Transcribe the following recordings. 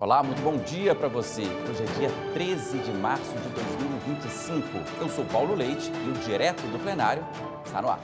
Olá, muito bom dia para você. Hoje é dia 13 de março de 2025. Eu sou Paulo Leite e o Direto do Plenário está no ar.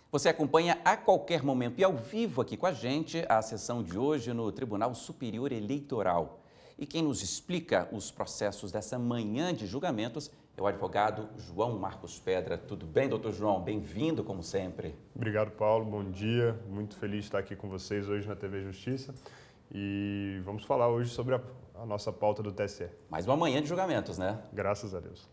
Você acompanha a qualquer momento e ao vivo aqui com a gente a sessão de hoje no Tribunal Superior Eleitoral. E quem nos explica os processos dessa manhã de julgamentos é o advogado João Marcos Pedra. Tudo bem, doutor João? Bem-vindo, como sempre. Obrigado, Paulo. Bom dia. Muito feliz de estar aqui com vocês hoje na TV Justiça. E vamos falar hoje sobre a nossa pauta do TSE. Mais uma manhã de julgamentos, né? Graças a Deus.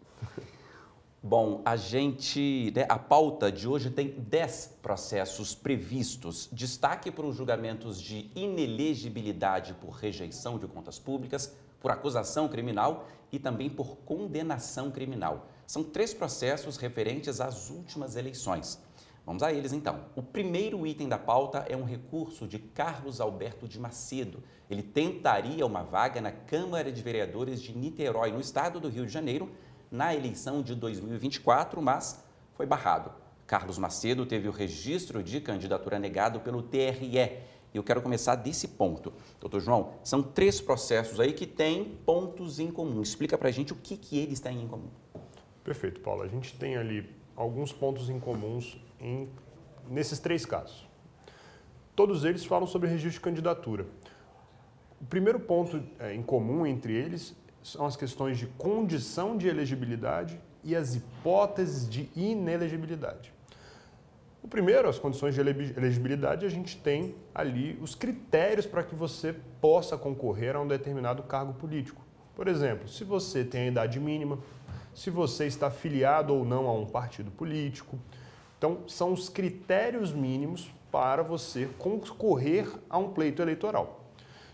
Bom, a pauta de hoje tem 10 processos previstos. Destaque para os julgamentos de inelegibilidade por rejeição de contas públicas, por acusação criminal e também por condenação criminal. São 3 processos referentes às últimas eleições. Vamos a eles, então. O primeiro item da pauta é um recurso de Carlos Alberto de Macedo. Ele tentaria uma vaga na Câmara de Vereadores de Niterói, no estado do Rio de Janeiro, na eleição de 2024, mas foi barrado. Carlos Macedo teve o registro de candidatura negado pelo TRE. Eu quero começar desse ponto. Doutor João, são 3 processos aí que têm pontos em comum. Explica pra gente o que eles têm em comum. Perfeito, Paulo. A gente tem ali alguns pontos em comuns nesses 3 casos. Todos eles falam sobre registro de candidatura. O primeiro ponto em comum entre eles são as questões de condição de elegibilidade e as hipóteses de inelegibilidade. O primeiro, as condições de elegibilidade, a gente tem ali os critérios para que você possa concorrer a um determinado cargo político. Por exemplo, se você tem a idade mínima, se você está filiado ou não a um partido político. Então, são os critérios mínimos para você concorrer a um pleito eleitoral.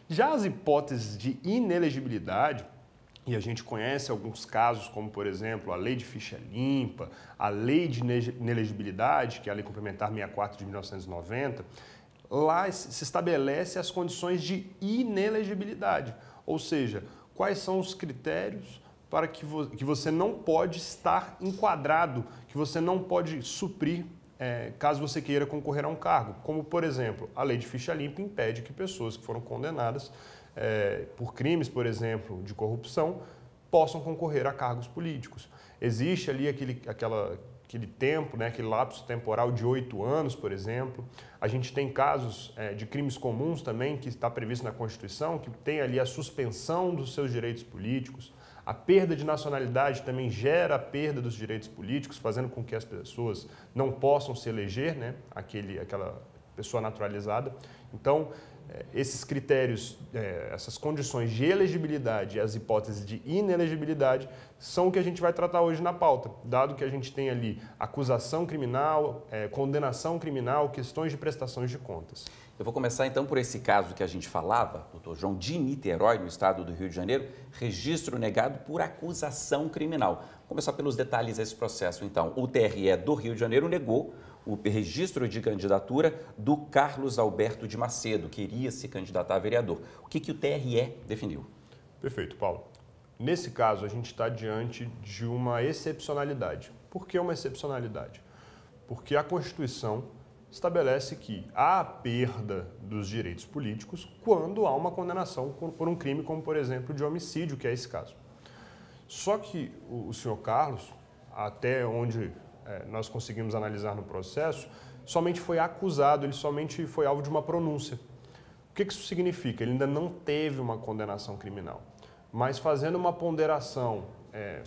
Já as hipóteses de inelegibilidade, e a gente conhece alguns casos, como, por exemplo, a Lei de Ficha Limpa, a Lei de Inelegibilidade, que é a Lei Complementar 64 de 1990, lá se estabelece as condições de inelegibilidade, ou seja, quais são os critérios para que você não pode estar enquadrado, que você não pode suprir caso você queira concorrer a um cargo. Como, por exemplo, a Lei de Ficha Limpa impede que pessoas que foram condenadas por crimes, por exemplo, de corrupção, possam concorrer a cargos políticos. Existe ali aquele tempo, aquele lapso temporal de 8 anos, por exemplo. A gente tem casos de crimes comuns também, que está previsto na Constituição, que tem ali a suspensão dos seus direitos políticos. A perda de nacionalidade também gera a perda dos direitos políticos, fazendo com que as pessoas não possam se eleger, aquela pessoa naturalizada. Então, esses critérios, essas condições de elegibilidade e as hipóteses de inelegibilidade são o que a gente vai tratar hoje na pauta, dado que a gente tem ali acusação criminal, condenação criminal, questões de prestações de contas. Eu vou começar então por esse caso que a gente falava, doutor João, de Niterói, no estado do Rio de Janeiro, registro negado por acusação criminal. Vou começar pelos detalhes desse processo, então. O TRE do Rio de Janeiro negou o registro de candidatura do Carlos Alberto de Macedo, que iria se candidatar a vereador. O que o TRE definiu? Perfeito, Paulo. Nesse caso, a gente está diante de uma excepcionalidade. Por que uma excepcionalidade? Porque a Constituição estabelece que há a perda dos direitos políticos quando há uma condenação por um crime como, por exemplo, de homicídio, que é esse caso. Só que o senhor Carlos, até onde nós conseguimos analisar no processo, somente foi acusado, ele somente foi alvo de uma pronúncia. O que isso significa? Ele ainda não teve uma condenação criminal, mas fazendo uma ponderação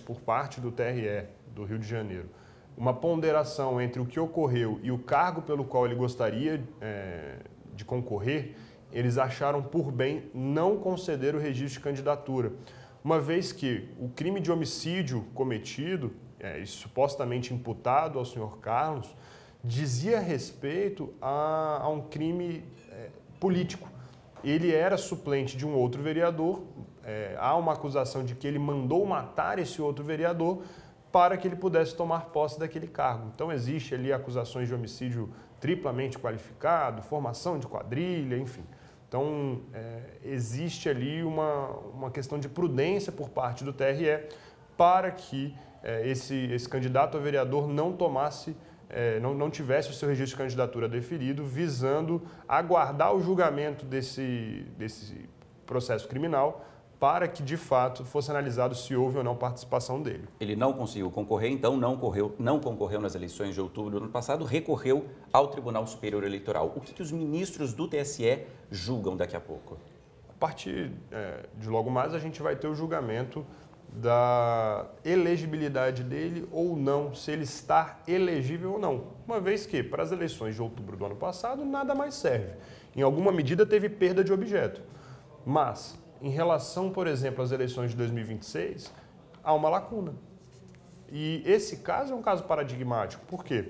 por parte do TRE do Rio de Janeiro, uma ponderação entre o que ocorreu e o cargo pelo qual ele gostaria de concorrer, eles acharam por bem não conceder o registro de candidatura, uma vez que o crime de homicídio cometido, supostamente imputado ao senhor Carlos, dizia respeito a um crime político. Ele era suplente de um outro vereador, há uma acusação de que ele mandou matar esse outro vereador para que ele pudesse tomar posse daquele cargo. Então existe ali acusações de homicídio triplamente qualificado, formação de quadrilha, enfim. Então, existe ali uma questão de prudência por parte do TRE para que esse candidato a vereador não tomasse, não tivesse o seu registro de candidatura deferido, visando aguardar o julgamento desse processo criminal para que, de fato, fosse analisado se houve ou não participação dele. Ele não conseguiu concorrer, então não concorreu nas eleições de outubro do ano passado, recorreu ao Tribunal Superior Eleitoral. O que os ministros do TSE julgam daqui a pouco? A partir de logo mais, a gente vai ter o julgamento da elegibilidade dele ou não, se ele está elegível ou não. Uma vez que, para as eleições de outubro do ano passado, nada mais serve. Em alguma medida, teve perda de objeto. Mas, em relação, por exemplo, às eleições de 2026, há uma lacuna. E esse caso é um caso paradigmático. Por quê?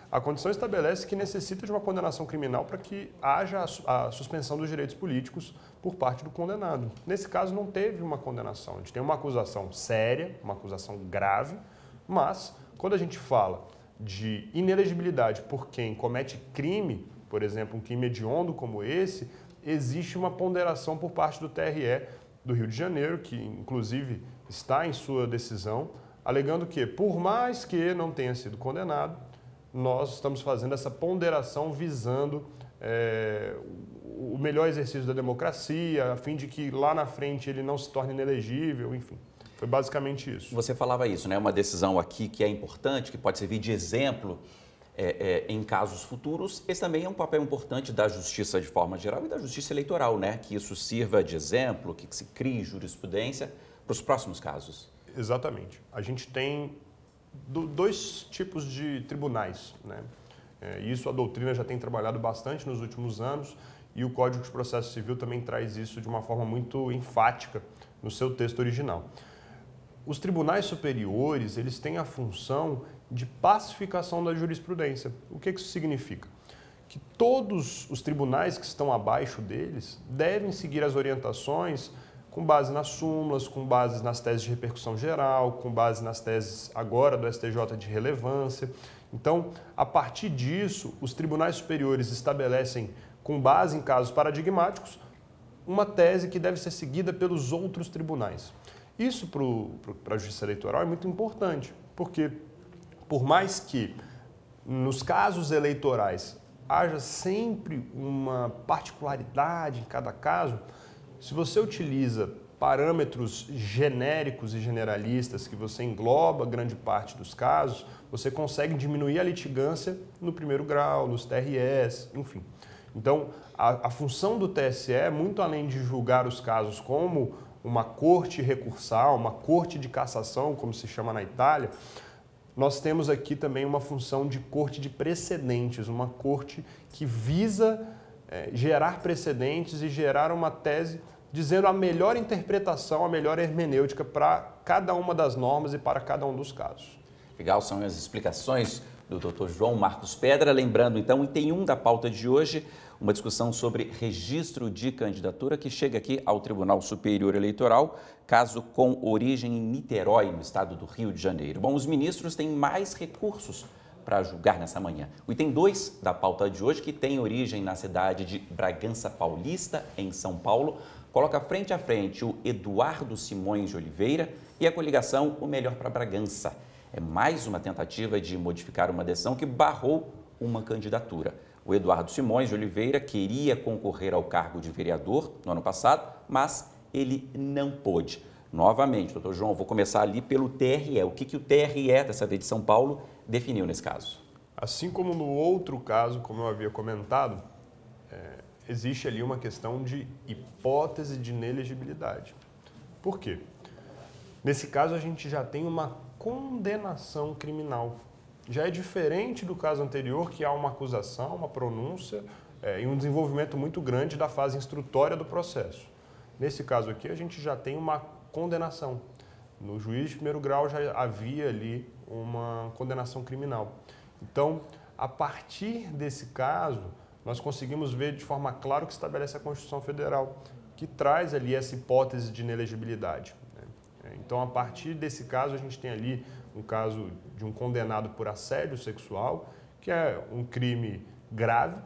A condição estabelece que necessita de uma condenação criminal para que haja a suspensão dos direitos políticos por parte do condenado. Nesse caso, não teve uma condenação. A gente tem uma acusação séria, uma acusação grave, mas quando a gente fala de inelegibilidade por quem comete crime, por exemplo, um crime hediondo como esse, existe uma ponderação por parte do TRE do Rio de Janeiro, que inclusive está em sua decisão, alegando que, por mais que não tenha sido condenado, nós estamos fazendo essa ponderação visando o melhor exercício da democracia, a fim de que lá na frente ele não se torne inelegível, enfim. Foi basicamente isso. Você falava isso, né? Uma decisão aqui que é importante, que pode servir de exemplo em casos futuros. Esse também é um papel importante da justiça de forma geral e da justiça eleitoral, né? Que isso sirva de exemplo, que se crie jurisprudência para os próximos casos. Exatamente. A gente tem dois tipos de tribunais, né? Isso a doutrina já tem trabalhado bastante nos últimos anos e o Código de Processo Civil também traz isso de uma forma muito enfática no seu texto original. Os tribunais superiores, eles têm a função de pacificação da jurisprudência. O que isso significa? Que todos os tribunais que estão abaixo deles devem seguir as orientações com base nas súmulas, com base nas teses de repercussão geral, com base nas teses agora do STJ de relevância. Então, a partir disso, os tribunais superiores estabelecem, com base em casos paradigmáticos, uma tese que deve ser seguida pelos outros tribunais. Isso para a justiça eleitoral é muito importante, porque por mais que nos casos eleitorais haja sempre uma particularidade em cada caso, se você utiliza parâmetros genéricos e generalistas que você engloba grande parte dos casos, você consegue diminuir a litigância no primeiro grau, nos TREs, enfim. Então, a função do TSE é muito além de julgar os casos como uma corte recursal, uma corte de cassação, como se chama na Itália, nós temos aqui também uma função de corte de precedentes, uma corte que visa gerar precedentes e gerar uma tese dizendo a melhor interpretação, a melhor hermenêutica para cada uma das normas e para cada um dos casos. Legal, são as explicações do Dr. João Marcos Pedra. Lembrando, então, item 1 da pauta de hoje, uma discussão sobre registro de candidatura que chega aqui ao Tribunal Superior Eleitoral, caso com origem em Niterói, no estado do Rio de Janeiro. Bom, os ministros têm mais recursos para julgar nessa manhã. O item 2 da pauta de hoje, que tem origem na cidade de Bragança Paulista, em São Paulo, coloca frente a frente o Eduardo Simões de Oliveira e a coligação O Melhor para Bragança. É mais uma tentativa de modificar uma decisão que barrou uma candidatura. O Eduardo Simões de Oliveira queria concorrer ao cargo de vereador no ano passado, mas ele não pôde. Novamente, doutor João, vou começar ali pelo TRE. O que o TRE, dessa vez de São Paulo, definiu nesse caso? Assim como no outro caso, como eu havia comentado, existe ali uma questão de hipótese de inelegibilidade. Por quê? Nesse caso, a gente já tem uma condenação criminal. Já é diferente do caso anterior, que há uma acusação, uma pronúncia e um desenvolvimento muito grande da fase instrutória do processo. Nesse caso aqui, a gente já tem uma condenação. No juiz de primeiro grau já havia ali uma condenação criminal. Então, a partir desse caso, nós conseguimos ver de forma clara o que estabelece a Constituição Federal, que traz ali essa hipótese de inelegibilidade. Então, a partir desse caso, a gente tem ali um caso de um condenado por assédio sexual, que é um crime grave,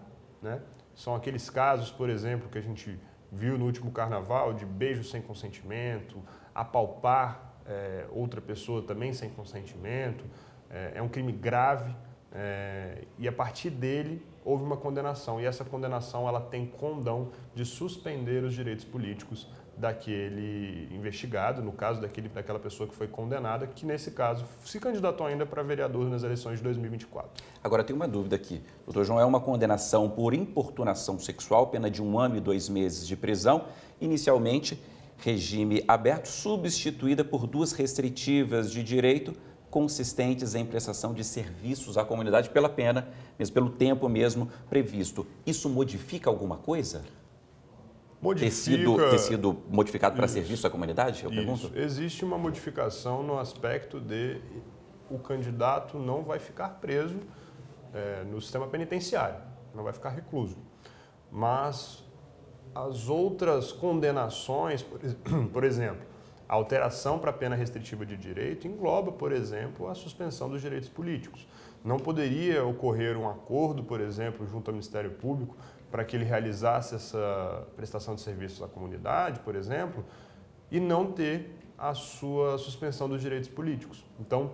né? São aqueles casos, por exemplo, que a gente viu no último carnaval, de beijo sem consentimento, apalpar outra pessoa também sem consentimento, é um crime grave e a partir dele houve uma condenação. E essa condenação ela tem condão de suspender os direitos políticos daquele investigado, no caso daquela pessoa que foi condenada, que nesse caso se candidatou ainda para vereador nas eleições de 2024. Agora, tem uma dúvida aqui. Doutor João, é uma condenação por importunação sexual, pena de 1 ano e 2 meses de prisão, inicialmente regime aberto, substituída por 2 restritivas de direito consistentes em prestação de serviços à comunidade pela pena, mesmo pelo tempo mesmo previsto. Isso modifica alguma coisa? Ter sido modificado para serviço à comunidade, eu pergunto? Existe uma modificação no aspecto de o candidato não vai ficar preso no sistema penitenciário, não vai ficar recluso. Mas as outras condenações, por exemplo, a alteração para a pena restritiva de direito engloba, por exemplo, a suspensão dos direitos políticos. Não poderia ocorrer um acordo, por exemplo, junto ao Ministério Público, para que ele realizasse essa prestação de serviços à comunidade, por exemplo, e não ter a sua suspensão dos direitos políticos. Então,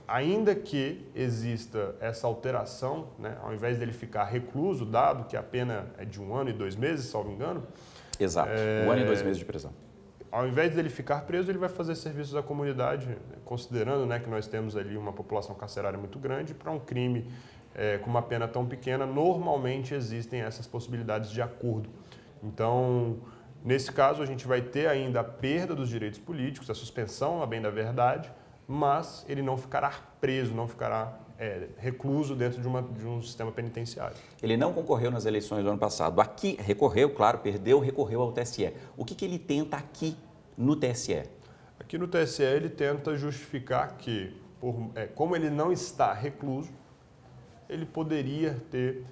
ainda que exista essa alteração, né, ao invés dele ficar recluso, dado que a pena é de 1 ano e 2 meses, salvo engano. Exato, 1 ano e 2 meses de prisão. Ao invés dele ficar preso, ele vai fazer serviços à comunidade, considerando, né, que nós temos ali uma população carcerária muito grande, para um crime com uma pena tão pequena, normalmente existem essas possibilidades de acordo. Então, nesse caso, a gente vai ter ainda a perda dos direitos políticos, a suspensão, a bem da verdade, mas ele não ficará preso, não ficará recluso dentro de um sistema penitenciário. Ele não concorreu nas eleições do ano passado. Aqui recorreu, claro, perdeu, recorreu ao TSE. O que ele tenta aqui no TSE? Aqui no TSE ele tenta justificar que, como ele não está recluso, ele poderia ter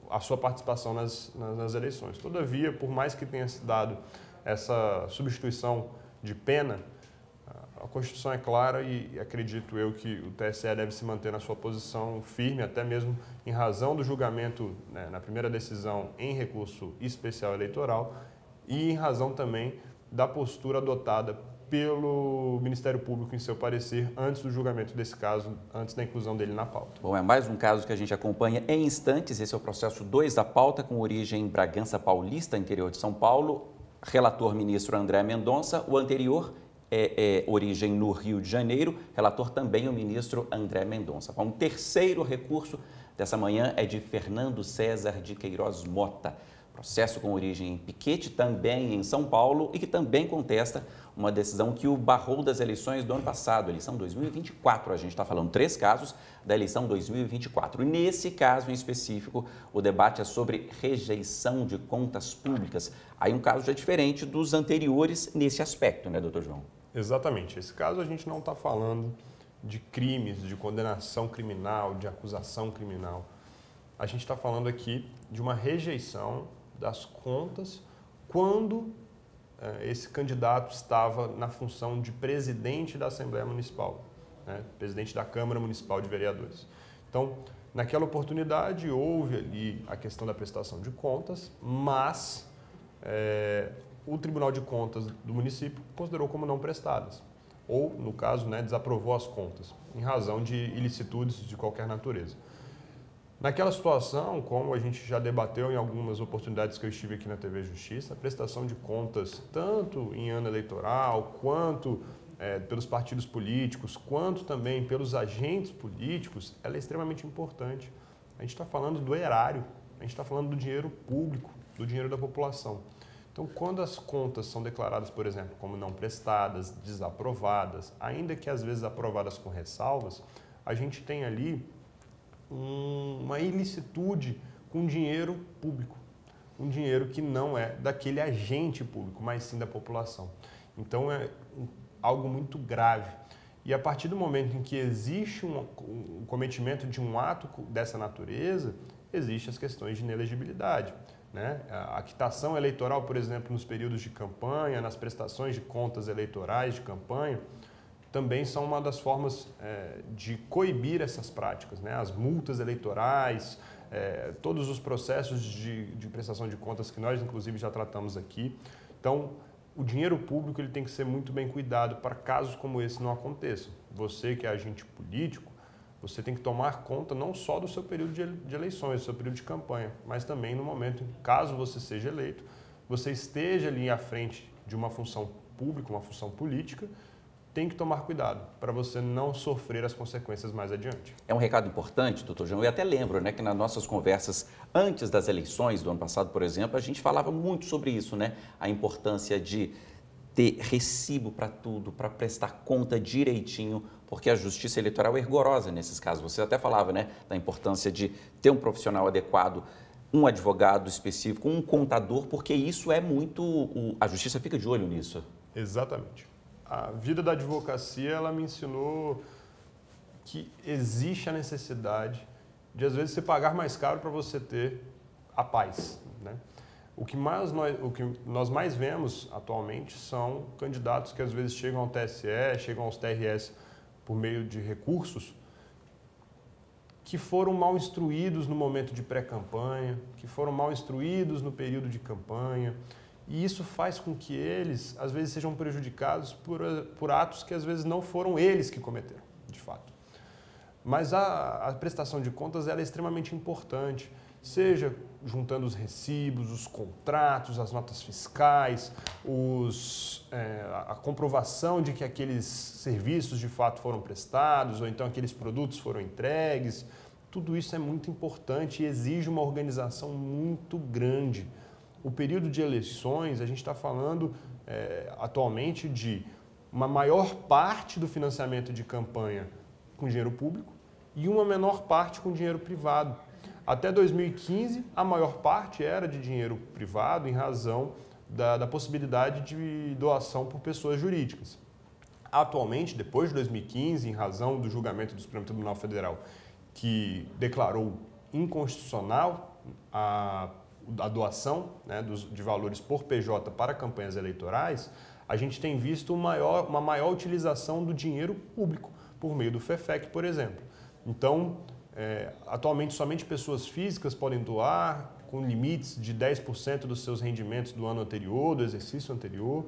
a sua participação nas eleições. Todavia, por mais que tenha se dado essa substituição de pena, a Constituição é clara e acredito eu que o TSE deve se manter na sua posição firme, até mesmo em razão do julgamento, né, na primeira decisão em recurso especial eleitoral e em razão também da postura adotada pelo Ministério Público em seu parecer antes do julgamento desse caso, antes da inclusão dele na pauta. Bom, é mais um caso que a gente acompanha em instantes. Esse é o processo 2 da pauta, com origem em Bragança Paulista, interior de São Paulo. Relator ministro André Mendonça. O anterior origem no Rio de Janeiro. Relator também o ministro André Mendonça. Bom, o terceiro recurso dessa manhã é de Fernando César de Queiroz Mota. Processo com origem em Piquete, também em São Paulo, e que também contesta uma decisão que o barrou das eleições do ano passado, eleição 2024. A gente está falando 3 casos da eleição 2024. E nesse caso em específico, o debate é sobre rejeição de contas públicas. Aí um caso já diferente dos anteriores nesse aspecto, né, doutor João? Exatamente. Esse caso a gente não está falando de crimes, de condenação criminal, de acusação criminal. A gente está falando aqui de uma rejeição das contas quando esse candidato estava na função de presidente da Assembleia Municipal, né? Presidente da Câmara Municipal de Vereadores. Então, naquela oportunidade, houve ali a questão da prestação de contas, mas o Tribunal de Contas do município considerou como não prestadas, ou, no caso, né, desaprovou as contas, em razão de ilicitudes de qualquer natureza. Naquela situação, como a gente já debateu em algumas oportunidades que eu estive aqui na TV Justiça, a prestação de contas, tanto em ano eleitoral, quanto pelos partidos políticos, quanto também pelos agentes políticos, ela é extremamente importante. A gente está falando do erário, a gente está falando do dinheiro público, do dinheiro da população. Então, quando as contas são declaradas, por exemplo, como não prestadas, desaprovadas, ainda que às vezes aprovadas com ressalvas, a gente tem ali uma ilicitude com dinheiro público, um dinheiro que não é daquele agente público, mas sim da população. Então é algo muito grave. E a partir do momento em que existe um cometimento de um ato dessa natureza, existem as questões de inelegibilidade, né? A quitação eleitoral, por exemplo, nos períodos de campanha, nas prestações de contas eleitorais de campanha, também são uma das formas de coibir essas práticas, né? As multas eleitorais, todos os processos de prestação de contas que nós, inclusive, já tratamos aqui. Então, o dinheiro público ele tem que ser muito bem cuidado para casos como esse não aconteçam. Você que é agente político, você tem que tomar conta não só do seu período de eleições, do seu período de campanha, mas também no momento, caso você seja eleito, você esteja ali à frente de uma função pública, uma função política, tem que tomar cuidado para você não sofrer as consequências mais adiante. É um recado importante, doutor João. Eu até lembro, né, que nas nossas conversas antes das eleições do ano passado, por exemplo, a gente falava muito sobre isso, né? A importância de ter recibo para tudo, para prestar conta direitinho, porque a justiça eleitoral é rigorosa nesses casos. Você até falava, né, da importância de ter um profissional adequado, um advogado específico, um contador, porque isso é muito... A justiça fica de olho nisso. Exatamente. A vida da advocacia, ela me ensinou que existe a necessidade de, às vezes, você pagar mais caro para você ter a paz, né? O que nós mais vemos atualmente são candidatos que, às vezes, chegam ao TSE, chegam aos TRS por meio de recursos que foram mal instruídos no momento de pré-campanha, que foram mal instruídos no período de campanha. E isso faz com que eles, às vezes, sejam prejudicados por atos que, às vezes, não foram eles que cometeram, de fato. Mas a prestação de contas ela é extremamente importante, seja juntando os recibos, os contratos, as notas fiscais, a comprovação de que aqueles serviços, de fato, foram prestados, ou então aqueles produtos foram entregues. Tudo isso é muito importante e exige uma organização muito grande. O período de eleições, a gente está falando atualmente de uma maior parte do financiamento de campanha com dinheiro público e uma menor parte com dinheiro privado. Até 2015, a maior parte era de dinheiro privado em razão da possibilidade de doação por pessoas jurídicas. Atualmente, depois de 2015, em razão do julgamento do Supremo Tribunal Federal, que declarou inconstitucional a doação, né, de valores por PJ para campanhas eleitorais, a gente tem visto uma maior utilização do dinheiro público, por meio do FEFEC, por exemplo. Então, atualmente, somente pessoas físicas podem doar, com limites de 10% dos seus rendimentos do ano anterior, do exercício anterior.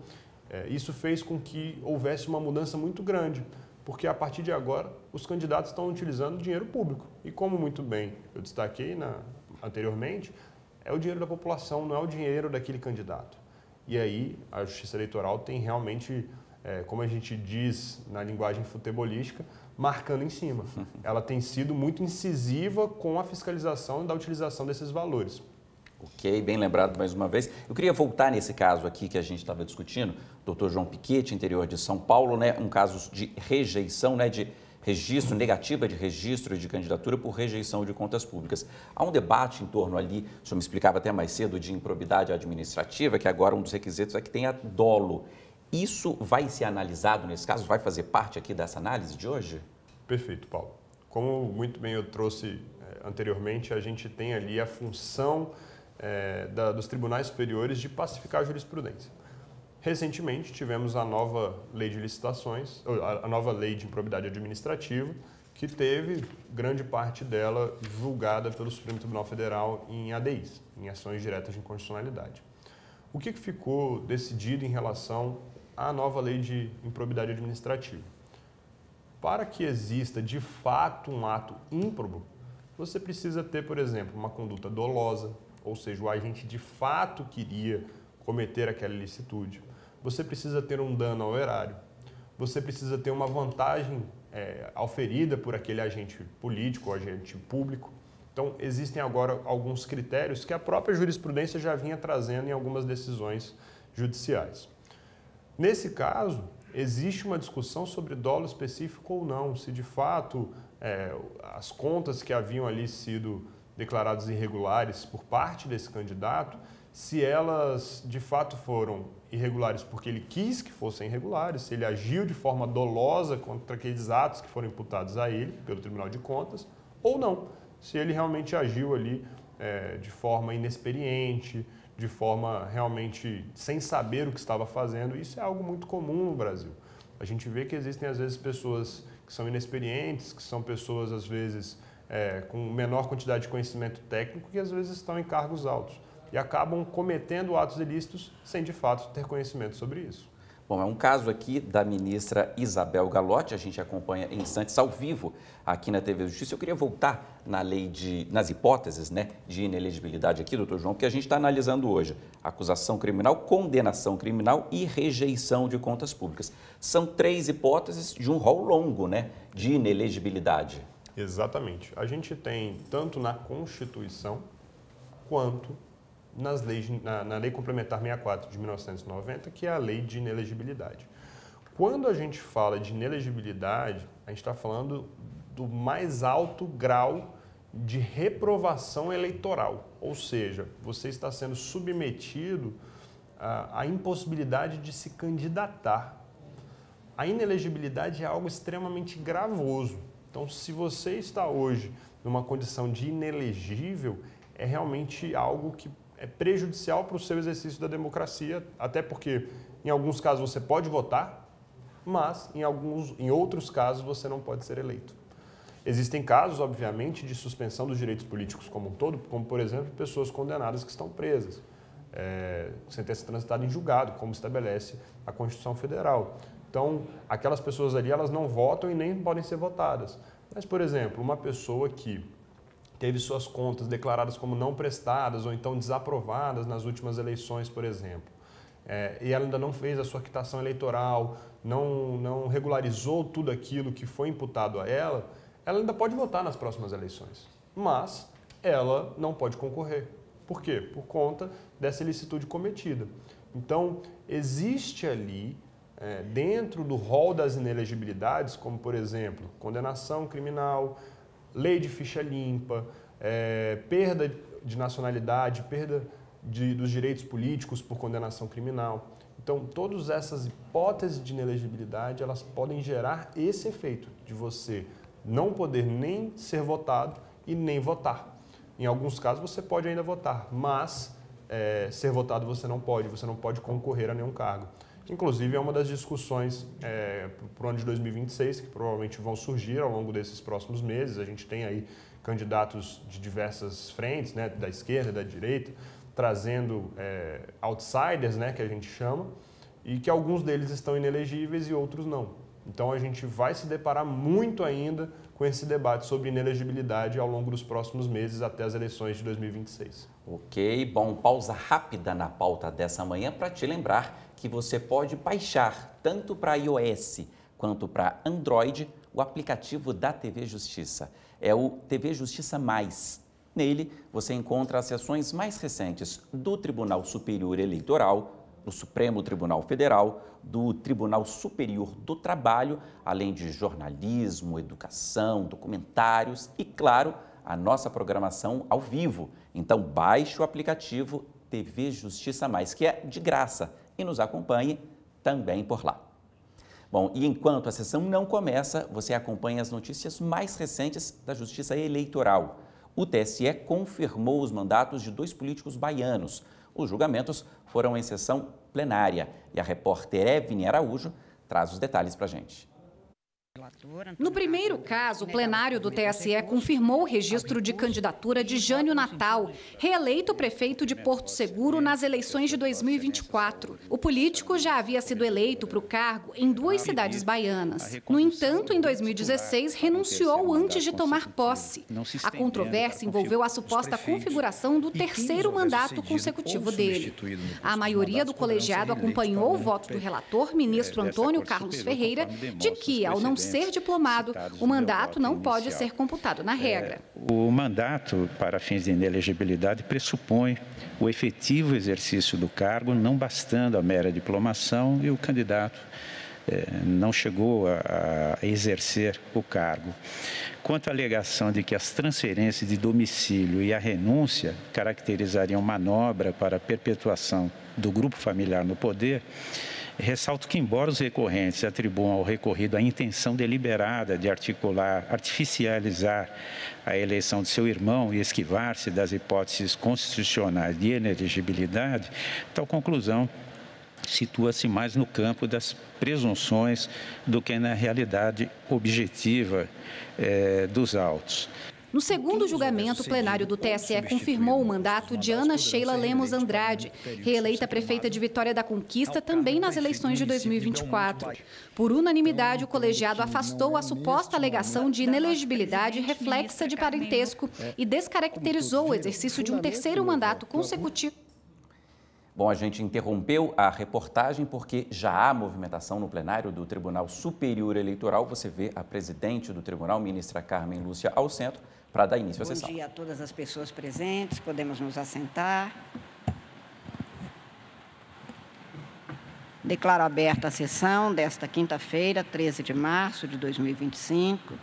Isso fez com que houvesse uma mudança muito grande, porque a partir de agora, os candidatos estão utilizando dinheiro público. E como muito bem eu destaquei anteriormente, é o dinheiro da população, não é o dinheiro daquele candidato. E aí a Justiça Eleitoral tem realmente, como a gente diz na linguagem futebolística, marcando em cima. Ela tem sido muito incisiva com a fiscalização da utilização desses valores. Ok, bem lembrado mais uma vez. Eu queria voltar nesse caso aqui que a gente estava discutindo, Dr. João Piquete, interior de São Paulo, né, um caso de rejeição, né, de registro, negativa de registro de candidatura por rejeição de contas públicas. Há um debate em torno ali, o senhor me explicava até mais cedo, de improbidade administrativa, que agora um dos requisitos é que tenha dolo. Isso vai ser analisado nesse caso? Vai fazer parte aqui dessa análise de hoje? Perfeito, Paulo. Como muito bem eu trouxe anteriormente, a gente tem ali a função dos tribunais superiores de pacificar a jurisprudência. Recentemente, tivemos a nova lei de licitações, a nova lei de improbidade administrativa, que teve grande parte dela julgada pelo Supremo Tribunal Federal em ADIs, em ações diretas de inconstitucionalidade. O que ficou decidido em relação à nova lei de improbidade administrativa? Para que exista de fato um ato ímprobo, você precisa ter, por exemplo, uma conduta dolosa, ou seja, o agente de fato queria cometer aquela ilicitude. Você precisa ter um dano ao erário. Você precisa ter uma vantagem auferida por aquele agente político ou agente público. Então, existem agora alguns critérios que a própria jurisprudência já vinha trazendo em algumas decisões judiciais. Nesse caso, existe uma discussão sobre dolo específico ou não, se de fato as contas que haviam ali sido declaradas irregulares por parte desse candidato, se elas de fato foram irregulares porque ele quis que fossem irregulares, se ele agiu de forma dolosa contra aqueles atos que foram imputados a ele pelo Tribunal de Contas, ou não, se ele realmente agiu ali de forma inexperiente, de forma realmente sem saber o que estava fazendo. Isso é algo muito comum no Brasil. A gente vê que existem às vezes pessoas que são inexperientes, que são pessoas às vezes com menor quantidade de conhecimento técnico que às vezes estão em cargos altos e acabam cometendo atos ilícitos sem de fato ter conhecimento sobre isso. Bom, é um caso aqui da ministra Isabel Galotti, a gente acompanha em instantes ao vivo aqui na TV Justiça. Eu queria voltar nas hipóteses, né, de inelegibilidade aqui, doutor João, porque a gente está analisando hoje acusação criminal, condenação criminal e rejeição de contas públicas. São 3 hipóteses de um rol longo, né, de inelegibilidade. Exatamente. A gente tem tanto na Constituição quanto nas leis, na Lei Complementar 64 de 1990, que é a lei de inelegibilidade. Quando a gente fala de inelegibilidade, a gente está falando do mais alto grau de reprovação eleitoral, ou seja, você está sendo submetido à impossibilidade de se candidatar. A inelegibilidade é algo extremamente gravoso. Então, se você está hoje numa condição de inelegível, é realmente algo que é prejudicial para o seu exercício da democracia, até porque em alguns casos você pode votar, mas em outros casos você não pode ser eleito. Existem casos, obviamente, de suspensão dos direitos políticos como um todo, como, por exemplo, pessoas condenadas que estão presas, sentença transitada em julgado, como estabelece a Constituição Federal. Então, aquelas pessoas ali, elas não votam e nem podem ser votadas. Mas, por exemplo, uma pessoa que teve suas contas declaradas como não prestadas ou então desaprovadas nas últimas eleições, por exemplo, e ela ainda não fez a sua quitação eleitoral, não regularizou tudo aquilo que foi imputado a ela ainda pode votar nas próximas eleições, mas ela não pode concorrer. Por quê? Por conta dessa ilicitude cometida. Então, existe ali, dentro do rol das inelegibilidades, como, por exemplo, condenação criminal, lei de ficha limpa, perda de nacionalidade, perda dos direitos políticos por condenação criminal. Então, todas essas hipóteses de inelegibilidade, elas podem gerar esse efeito de você não poder nem ser votado e nem votar. Em alguns casos, você pode ainda votar, mas ser votado você não pode concorrer a nenhum cargo. Inclusive, é uma das discussões para o ano de 2026, que provavelmente vão surgir ao longo desses próximos meses. A gente tem aí candidatos de diversas frentes, né, da esquerda, da direita, trazendo outsiders, né, que a gente chama, e que alguns deles estão inelegíveis e outros não. Então, a gente vai se deparar muito ainda com esse debate sobre inelegibilidade ao longo dos próximos meses até as eleições de 2026. Ok, bom, pausa rápida na pauta dessa manhã para te lembrar que você pode baixar tanto para iOS quanto para Android o aplicativo da TV Justiça. É o TV Justiça Mais. Nele, você encontra as sessões mais recentes do Tribunal Superior Eleitoral, do Supremo Tribunal Federal, do Tribunal Superior do Trabalho, além de jornalismo, educação, documentários e, claro, a nossa programação ao vivo. Então, baixe o aplicativo TV Justiça Mais, que é de graça, e nos acompanhe também por lá. Bom, e enquanto a sessão não começa, você acompanha as notícias mais recentes da Justiça Eleitoral. O TSE confirmou os mandatos de 2 políticos baianos. Os julgamentos foram em sessão plenária e a repórter Evne Araújo traz os detalhes para a gente. No primeiro caso, o plenário do TSE confirmou o registro de candidatura de Jânio Natal, reeleito prefeito de Porto Seguro nas eleições de 2024. O político já havia sido eleito para o cargo em 2 cidades baianas. No entanto, em 2016, renunciou antes de tomar posse. A controvérsia envolveu a suposta configuração do 3º mandato consecutivo dele. A maioria do colegiado acompanhou o voto do relator, ministro Antônio Carlos Ferreira, de que, ao não ser diplomado, o mandato não pode ser computado na regra. O mandato, para fins de inelegibilidade, pressupõe o efetivo exercício do cargo, não bastando a mera diplomação, e o candidato não chegou a exercer o cargo. Quanto à alegação de que as transferências de domicílio e a renúncia caracterizariam manobra para a perpetuação do grupo familiar no poder, ressalto que, embora os recorrentes atribuam ao recorrido a intenção deliberada de artificializar a eleição de seu irmão e esquivar-se das hipóteses constitucionais de inelegibilidade, tal conclusão situa-se mais no campo das presunções do que na realidade objetiva dos autos. No segundo julgamento, o plenário do TSE confirmou o mandato de Ana Sheila Lemos Andrade, reeleita prefeita de Vitória da Conquista também nas eleições de 2024. Por unanimidade, o colegiado afastou a suposta alegação de inelegibilidade reflexa de parentesco e descaracterizou o exercício de um terceiro mandato consecutivo. Bom, a gente interrompeu a reportagem porque já há movimentação no plenário do Tribunal Superior Eleitoral. Você vê a presidente do tribunal, ministra Carmen Lúcia, ao centro para dar início à sessão. Bom dia a todas as pessoas presentes, podemos nos assentar. Declaro aberta a sessão desta quinta-feira, 13 de março de 2025,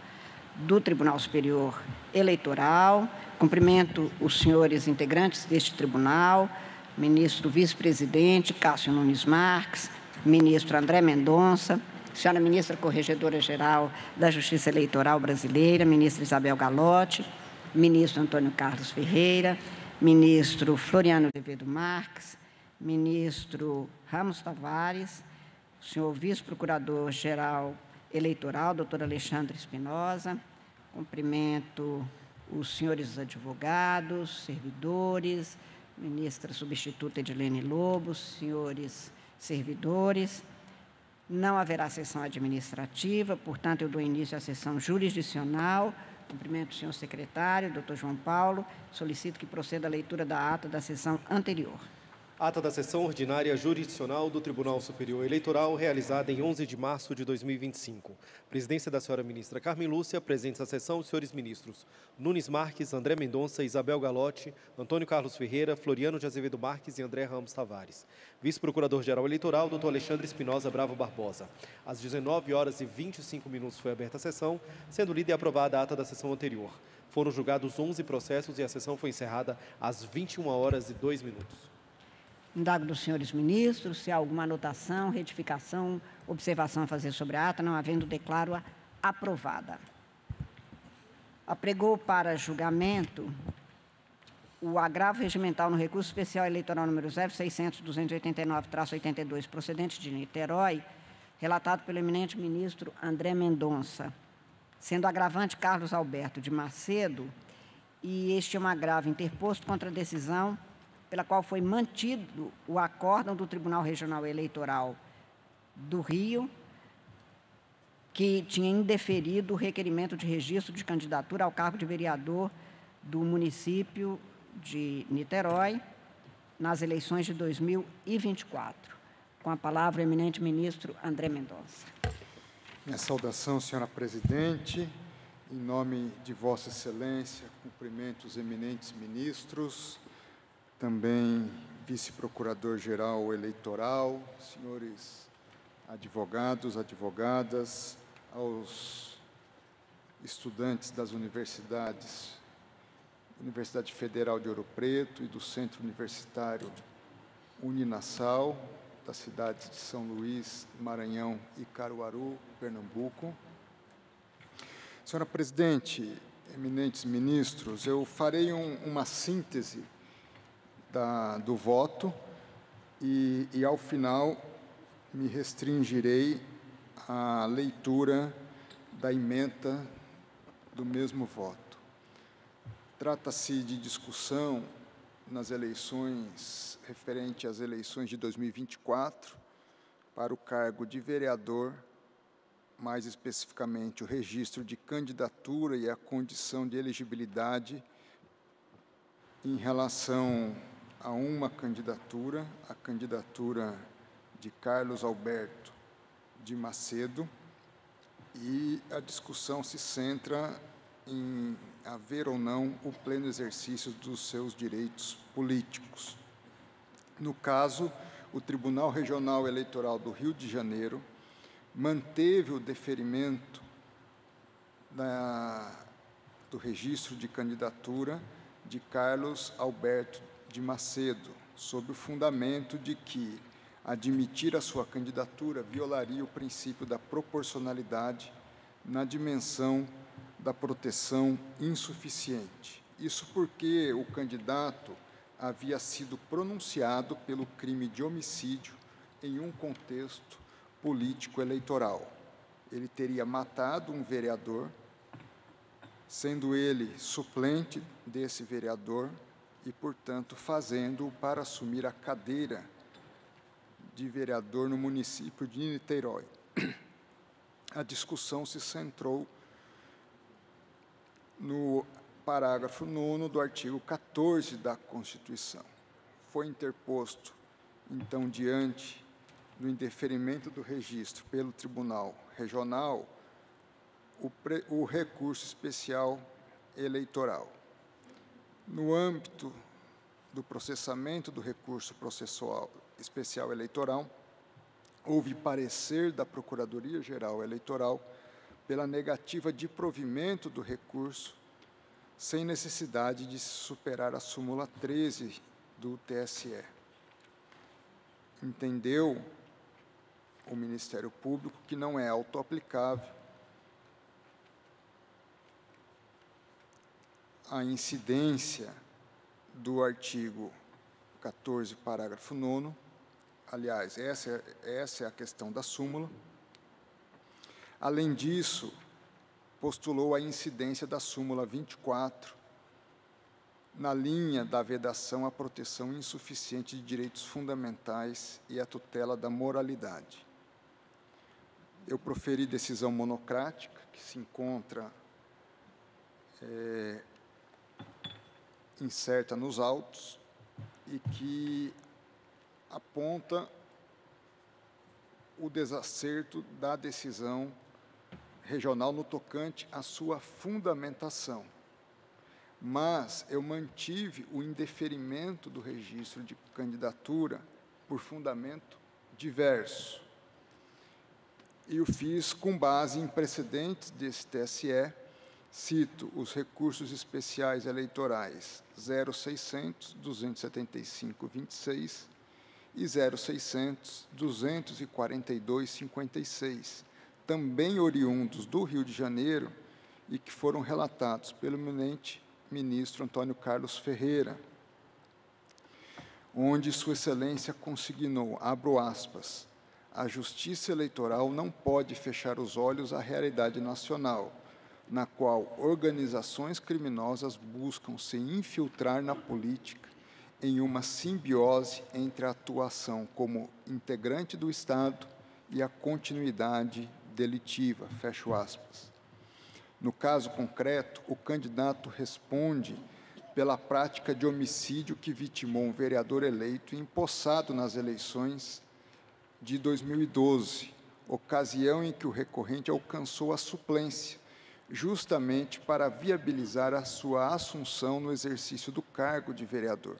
do Tribunal Superior Eleitoral. Cumprimento os senhores integrantes deste tribunal, ministro vice-presidente Cássio Nunes Marques, ministro André Mendonça, senhora ministra Corregedora-Geral da Justiça Eleitoral Brasileira, ministra Isabel Galotti, ministro Antônio Carlos Ferreira, ministro Floriano Azevedo Marques, ministro Ramos Tavares, o senhor vice-procurador-geral eleitoral, doutor Alexandre Espinosa. Cumprimento os senhores advogados, servidores, ministra substituta Edilene Lobo, senhores servidores. Não haverá sessão administrativa, portanto, eu dou início à sessão jurisdicional. Cumprimento o senhor secretário, doutor João Paulo. Solicito que proceda a leitura da ata da sessão anterior. Ata da sessão ordinária jurisdicional do Tribunal Superior Eleitoral, realizada em 11 de março de 2025. Presidência da senhora ministra Carmen Lúcia, presentes à sessão os senhores ministros Nunes Marques, André Mendonça, Isabel Galotti, Antônio Carlos Ferreira, Floriano de Azevedo Marques e André Ramos Tavares. Vice-procurador-geral eleitoral, doutor Alexandre Espinosa Bravo Barbosa. Às 19h25 foi aberta a sessão, sendo lida e aprovada a ata da sessão anterior. Foram julgados 11 processos e a sessão foi encerrada às 21h02. Indago dos senhores ministros se há alguma anotação, retificação, observação a fazer sobre a ata, não havendo, declaro-a aprovada. Apregou para julgamento o agravo regimental no recurso especial eleitoral número 0600-289-82, procedente de Niterói, relatado pelo eminente ministro André Mendonça, sendo agravante Carlos Alberto de Macedo, e este é um agravo interposto contra a decisão pela qual foi mantido o acórdão do Tribunal Regional Eleitoral do Rio, que tinha indeferido o requerimento de registro de candidatura ao cargo de vereador do município de Niterói nas eleições de 2024. Com a palavra, o eminente ministro André Mendonça. Minha saudação, senhora presidente. Em nome de Vossa Excelência, cumprimento os eminentes ministros, também vice-procurador-geral eleitoral, senhores advogados, advogadas, aos estudantes das universidades, Universidade Federal de Ouro Preto e do Centro Universitário Uninassal, das cidades de São Luís, Maranhão e Caruaru, Pernambuco. Senhora presidente, eminentes ministros, eu farei uma síntese do voto e, ao final, me restringirei à leitura da ementa do mesmo voto. Trata-se de discussão nas eleições, referente às eleições de 2024, para o cargo de vereador, mais especificamente o registro de candidatura e a condição de elegibilidade em relação a uma candidatura, a candidatura de Carlos Alberto de Macedo, e a discussão se centra em haver ou não o pleno exercício dos seus direitos políticos. No caso, o Tribunal Regional Eleitoral do Rio de Janeiro manteve o deferimento do registro de candidatura de Carlos Alberto de Macedo, sob o fundamento de que admitir a sua candidatura violaria o princípio da proporcionalidade na dimensão da proteção insuficiente. Isso porque o candidato havia sido pronunciado pelo crime de homicídio em um contexto político eleitoral. Ele teria matado um vereador sendo ele suplente desse vereador e, portanto, fazendo-o para assumir a cadeira de vereador no município de Niterói. A discussão se centrou no parágrafo 9º do artigo 14 da Constituição. Foi interposto, então, diante do indeferimento do registro pelo Tribunal Regional, o recurso especial eleitoral. No âmbito do processamento do recurso processual especial eleitoral, houve parecer da Procuradoria-Geral Eleitoral pela negativa de provimento do recurso, sem necessidade de se superar a súmula 13 do TSE. Entendeu o Ministério Público que não é autoaplicável a incidência do artigo 14, parágrafo 9º, aliás, essa é a questão da súmula. Além disso, postulou a incidência da súmula 24, na linha da vedação à proteção insuficiente de direitos fundamentais e à tutela da moralidade. Eu proferi decisão monocrática, que se encontra incerta nos autos e que aponta o desacerto da decisão regional no tocante à sua fundamentação. Mas eu mantive o indeferimento do registro de candidatura por fundamento diverso. E o fiz com base em precedentes desse TSE, cito os recursos especiais eleitorais 0600 275 26 e 0600 242 56, também oriundos do Rio de Janeiro e que foram relatados pelo eminente ministro Antônio Carlos Ferreira, onde Sua Excelência consignou, abro aspas, a Justiça Eleitoral não pode fechar os olhos à realidade nacional, na qual organizações criminosas buscam se infiltrar na política em uma simbiose entre a atuação como integrante do Estado e a continuidade delitiva, fecho aspas. No caso concreto, o candidato responde pela prática de homicídio que vitimou um vereador eleito e empossado nas eleições de 2012, ocasião em que o recorrente alcançou a suplência, justamente para viabilizar a sua assunção no exercício do cargo de vereador.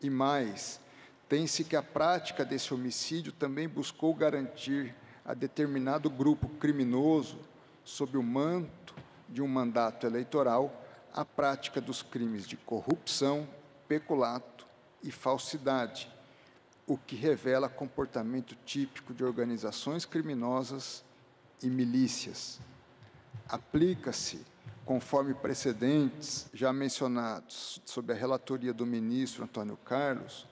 E mais, tem-se que a prática desse homicídio também buscou garantir a determinado grupo criminoso, sob o manto de um mandato eleitoral, a prática dos crimes de corrupção, peculato e falsidade, o que revela comportamento típico de organizações criminosas e milícias. Aplica-se, conforme precedentes já mencionados sob a relatoria do ministro Antônio Carlos,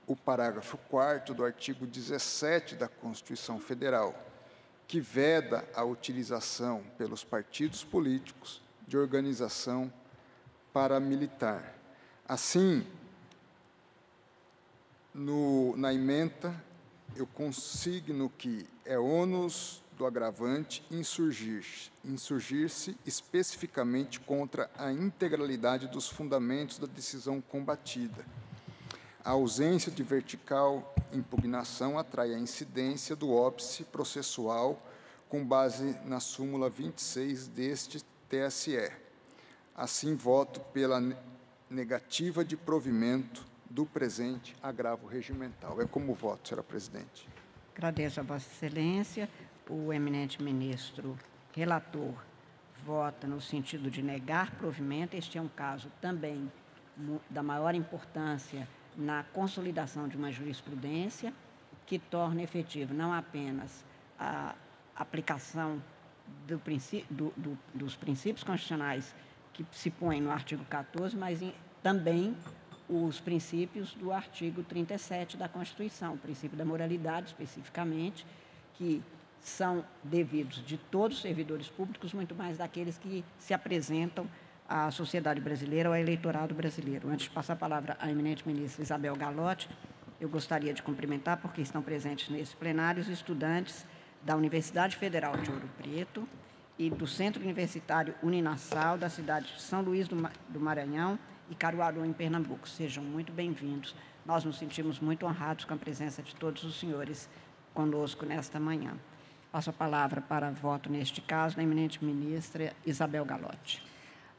o parágrafo 4º do artigo 17 da Constituição Federal, que veda a utilização pelos partidos políticos de organização paramilitar. Assim, na ementa, eu consigno que é ônus do agravante insurgir-se especificamente contra a integralidade dos fundamentos da decisão combatida. A ausência de vertical impugnação atrai a incidência do óbice processual com base na súmula 26 deste TSE. Assim, voto pela negativa de provimento do presente agravo regimental. É como voto, senhora presidente. Agradeço a Vossa Excelência. O eminente ministro relator vota no sentido de negar provimento. Este é um caso também da maior importância na consolidação de uma jurisprudência que torna efetivo não apenas a aplicação dos princípios constitucionais que se põem no artigo 14, mas também os princípios do artigo 37 da Constituição, o princípio da moralidade, especificamente, que são devidos de todos os servidores públicos, muito mais daqueles que se apresentam à sociedade brasileira ou ao eleitorado brasileiro. Antes de passar a palavra à eminente ministra Isabel Galotti, eu gostaria de cumprimentar, porque estão presentes nesse plenário, os estudantes da Universidade Federal de Ouro Preto e do Centro Universitário Uninassal da cidade de São Luís do Maranhão e Caruaru, em Pernambuco. Sejam muito bem-vindos. Nós nos sentimos muito honrados com a presença de todos os senhores conosco nesta manhã. Passo a palavra para voto, neste caso, da eminente ministra Isabel Galotti.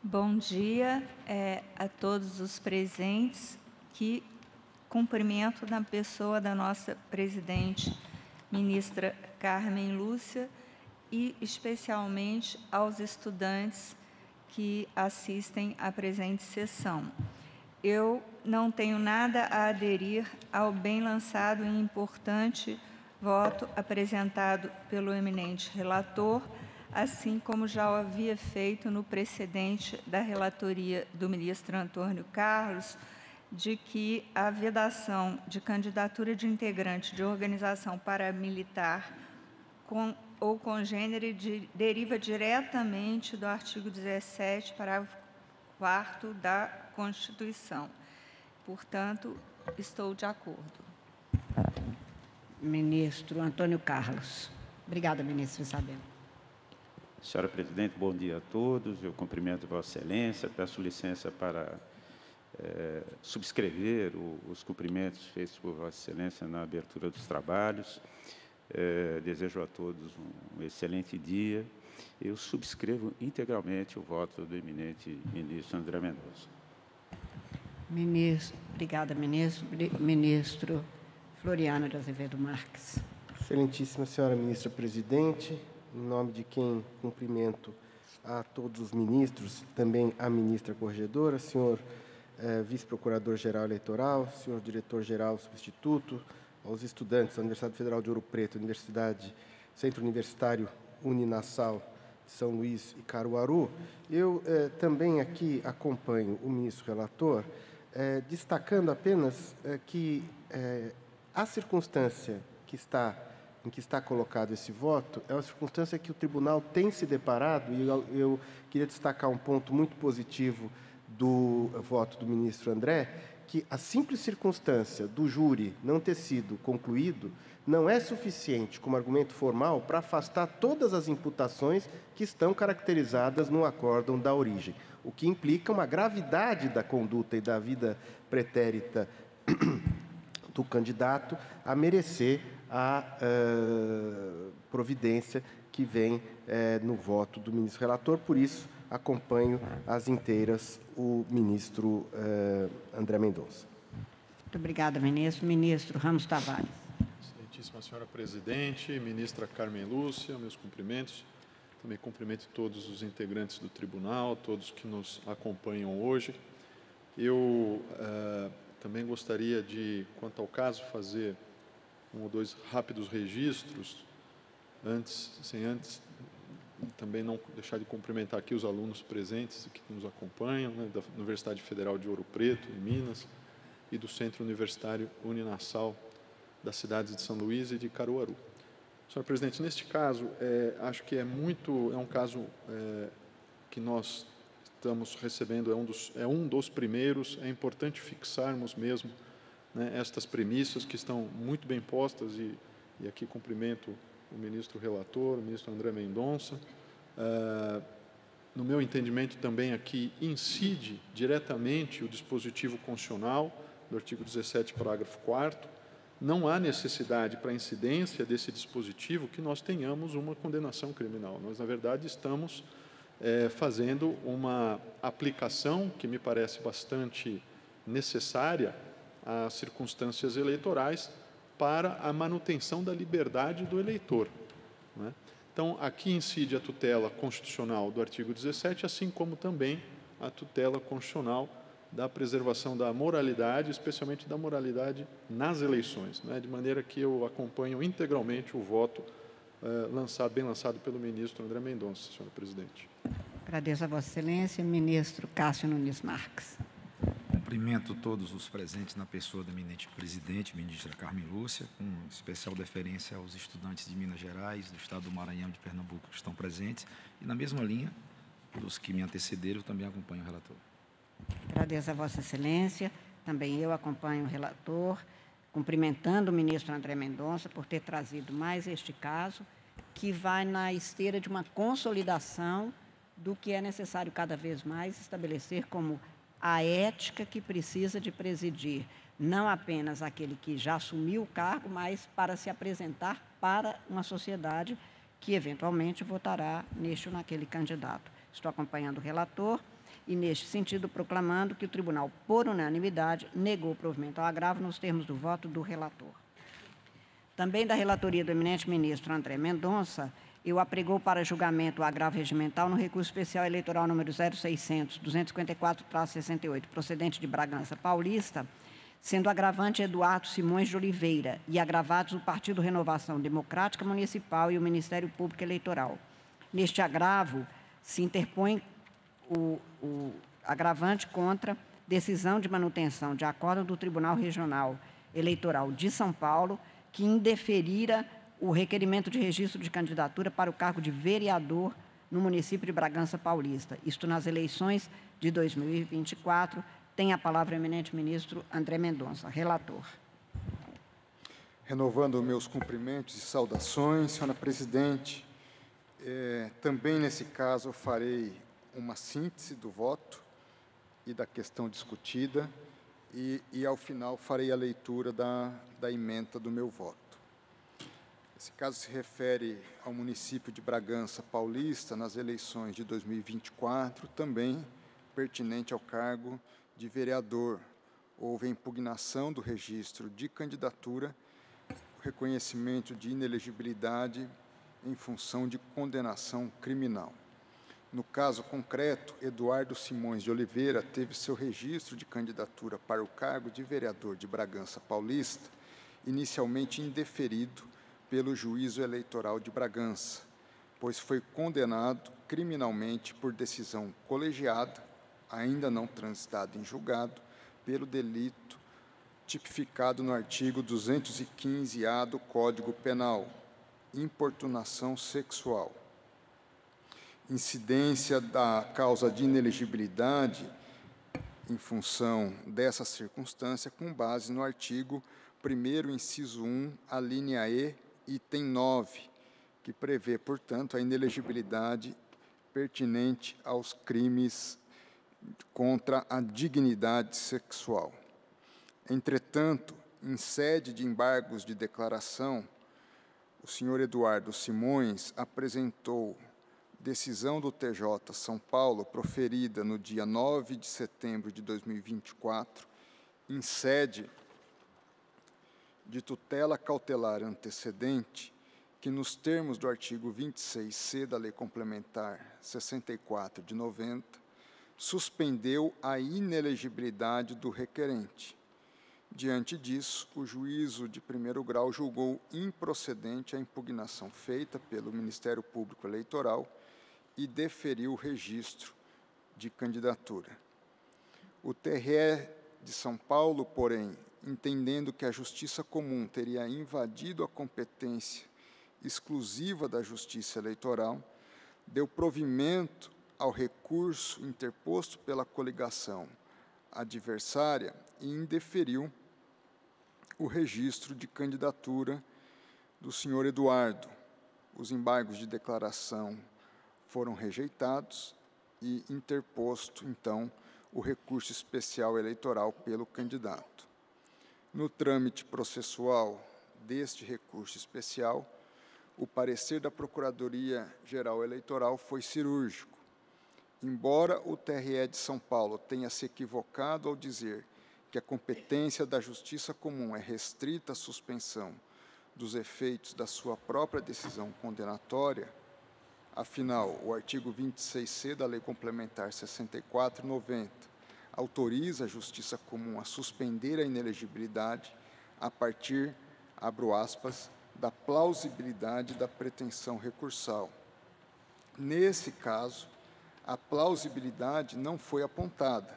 Bom dia a todos os presentes, que cumprimento na pessoa da nossa presidente, ministra Carmen Lúcia, e especialmente aos estudantes que assistem à presente sessão. Eu não tenho nada a aderir ao bem lançado e importante voto apresentado pelo eminente relator, assim como já o havia feito no precedente da relatoria do ministro Antônio Carlos, de que a vedação de candidatura de integrante de organização paramilitar ou congênere deriva diretamente do artigo 17, parágrafo 4º da Constituição. Portanto, estou de acordo. Ministro Antônio Carlos. Obrigada, ministra Isabel. Senhora Presidente, bom dia a todos. Eu cumprimento Vossa Excelência, peço licença para subscrever os cumprimentos feitos por Vossa Excelência na abertura dos trabalhos. Desejo a todos um excelente dia. Eu subscrevo integralmente o voto do eminente ministro André Mendonça. Obrigada, ministro. Ministro Floriano de Azevedo Marques. Excelentíssima senhora ministra presidente, em nome de quem cumprimento a todos os ministros, também a ministra corregedora, senhor vice-procurador-geral eleitoral, senhor diretor-geral substituto, aos estudantes da Universidade Federal de Ouro Preto, Centro Universitário Uninassal de São Luís e Caruaru. Eu também aqui acompanho o ministro relator, destacando apenas que a circunstância em que está colocado esse voto é uma circunstância que o tribunal tem se deparado, e eu queria destacar um ponto muito positivo do voto do ministro André, que a simples circunstância do júri não ter sido concluído não é suficiente como argumento formal para afastar todas as imputações que estão caracterizadas no acórdão da origem, o que implica uma gravidade da conduta e da vida pretérita do candidato a merecer a providência que vem no voto do ministro relator. Por isso, acompanho às inteiras o ministro André Mendonça. Muito obrigada, ministro. Ministro Ramos Tavares. Excelentíssima senhora presidente, ministra Carmen Lúcia, meus cumprimentos. Também cumprimento todos os integrantes do tribunal, todos que nos acompanham hoje. Eu também gostaria de, quanto ao caso, fazer um ou dois rápidos registros, sem antes também não deixar de cumprimentar aqui os alunos presentes que nos acompanham, né, da Universidade Federal de Ouro Preto, em Minas, e do Centro Universitário Uninassal das cidades de São Luís e de Caruaru. Senhor presidente, neste caso, acho que é um caso que nós estamos recebendo, é um dos primeiros. É importante fixarmos mesmo, né, estas premissas que estão muito bem postas, e aqui cumprimento o ministro relator, o ministro André Mendonça. No meu entendimento, também aqui incide diretamente o dispositivo constitucional do artigo 17, parágrafo 4º. Não há necessidade para a incidência desse dispositivo que nós tenhamos uma condenação criminal. Nós, na verdade, estamos fazendo uma aplicação que me parece bastante necessária às circunstâncias eleitorais para a manutenção da liberdade do eleitor, né? Então, aqui incide a tutela constitucional do artigo 17, assim como também a tutela constitucional da preservação da moralidade, especialmente da moralidade nas eleições, né? De maneira que eu acompanho integralmente o voto bem lançado pelo ministro André Mendonça, senhora presidente. Agradeço a Vossa Excelência, ministro Cássio Nunes Marques. Cumprimento todos os presentes na pessoa da eminente presidente, ministra Carmen Lúcia, com especial deferência aos estudantes de Minas Gerais, do estado do Maranhão e de Pernambuco que estão presentes, e na mesma linha dos que me antecederam, eu também acompanho o relator. Agradeço a Vossa Excelência, também eu acompanho o relator, cumprimentando o ministro André Mendonça por ter trazido mais este caso, que vai na esteira de uma consolidação do que é necessário cada vez mais estabelecer como a ética que precisa de presidir, não apenas aquele que já assumiu o cargo, mas para se apresentar para uma sociedade que, eventualmente, votará neste ou naquele candidato. Estou acompanhando o relator e, neste sentido, proclamando que o tribunal, por unanimidade, negou o provimento ao agravo nos termos do voto do relator. Também da relatoria do eminente ministro André Mendonça, eu apregou para julgamento o agravo regimental no recurso especial eleitoral número 0600-254-68, procedente de Bragança Paulista, sendo agravante Eduardo Simões de Oliveira e agravados o Partido Renovação Democrática Municipal e o Ministério Público Eleitoral. Neste agravo, se interpõe o agravante contra decisão de manutenção de acordo do Tribunal Regional Eleitoral de São Paulo, que indeferira o requerimento de registro de candidatura para o cargo de vereador no município de Bragança Paulista. Isto nas eleições de 2024. Tem a palavra o eminente ministro André Mendonça, relator. Renovando meus cumprimentos e saudações, senhora presidente, também nesse caso eu farei uma síntese do voto e da questão discutida e ao final farei a leitura da ementa do meu voto. Esse caso se refere ao município de Bragança Paulista nas eleições de 2024, também pertinente ao cargo de vereador. Houve a impugnação do registro de candidatura, o reconhecimento de inelegibilidade em função de condenação criminal. No caso concreto, Eduardo Simões de Oliveira teve seu registro de candidatura para o cargo de vereador de Bragança Paulista inicialmente indeferido pelo Juízo Eleitoral de Bragança, pois foi condenado criminalmente por decisão colegiada, ainda não transitada em julgado, pelo delito tipificado no artigo 215-A do Código Penal, importunação sexual. Incidência da causa de inelegibilidade em função dessa circunstância com base no artigo 1º, inciso 1, a linha E, item 9, que prevê, portanto, a inelegibilidade pertinente aos crimes contra a dignidade sexual. Entretanto, em sede de embargos de declaração, o senhor Eduardo Simões apresentou decisão do TJ São Paulo, proferida no dia 9 de setembro de 2024, em sede de tutela cautelar antecedente, que, nos termos do artigo 26C da Lei Complementar 64 de 90, suspendeu a inelegibilidade do requerente. Diante disso, o juízo de primeiro grau julgou improcedente a impugnação feita pelo Ministério Público Eleitoral e deferiu o registro de candidatura. O TRE de São Paulo, porém, entendendo que a Justiça Comum teria invadido a competência exclusiva da Justiça Eleitoral, deu provimento ao recurso interposto pela coligação adversária e indeferiu o registro de candidatura do senhor Eduardo. Os embargos de declaração foram rejeitados e interposto, então, o recurso especial eleitoral pelo candidato. No trâmite processual deste recurso especial, o parecer da Procuradoria-Geral Eleitoral foi cirúrgico. Embora o TRE de São Paulo tenha se equivocado ao dizer que a competência da Justiça Comum é restrita à suspensão dos efeitos da sua própria decisão condenatória, afinal, o artigo 26C da Lei Complementar 64/90 autoriza a Justiça Comum a suspender a inelegibilidade a partir, abro aspas, da plausibilidade da pretensão recursal. Nesse caso, a plausibilidade não foi apontada.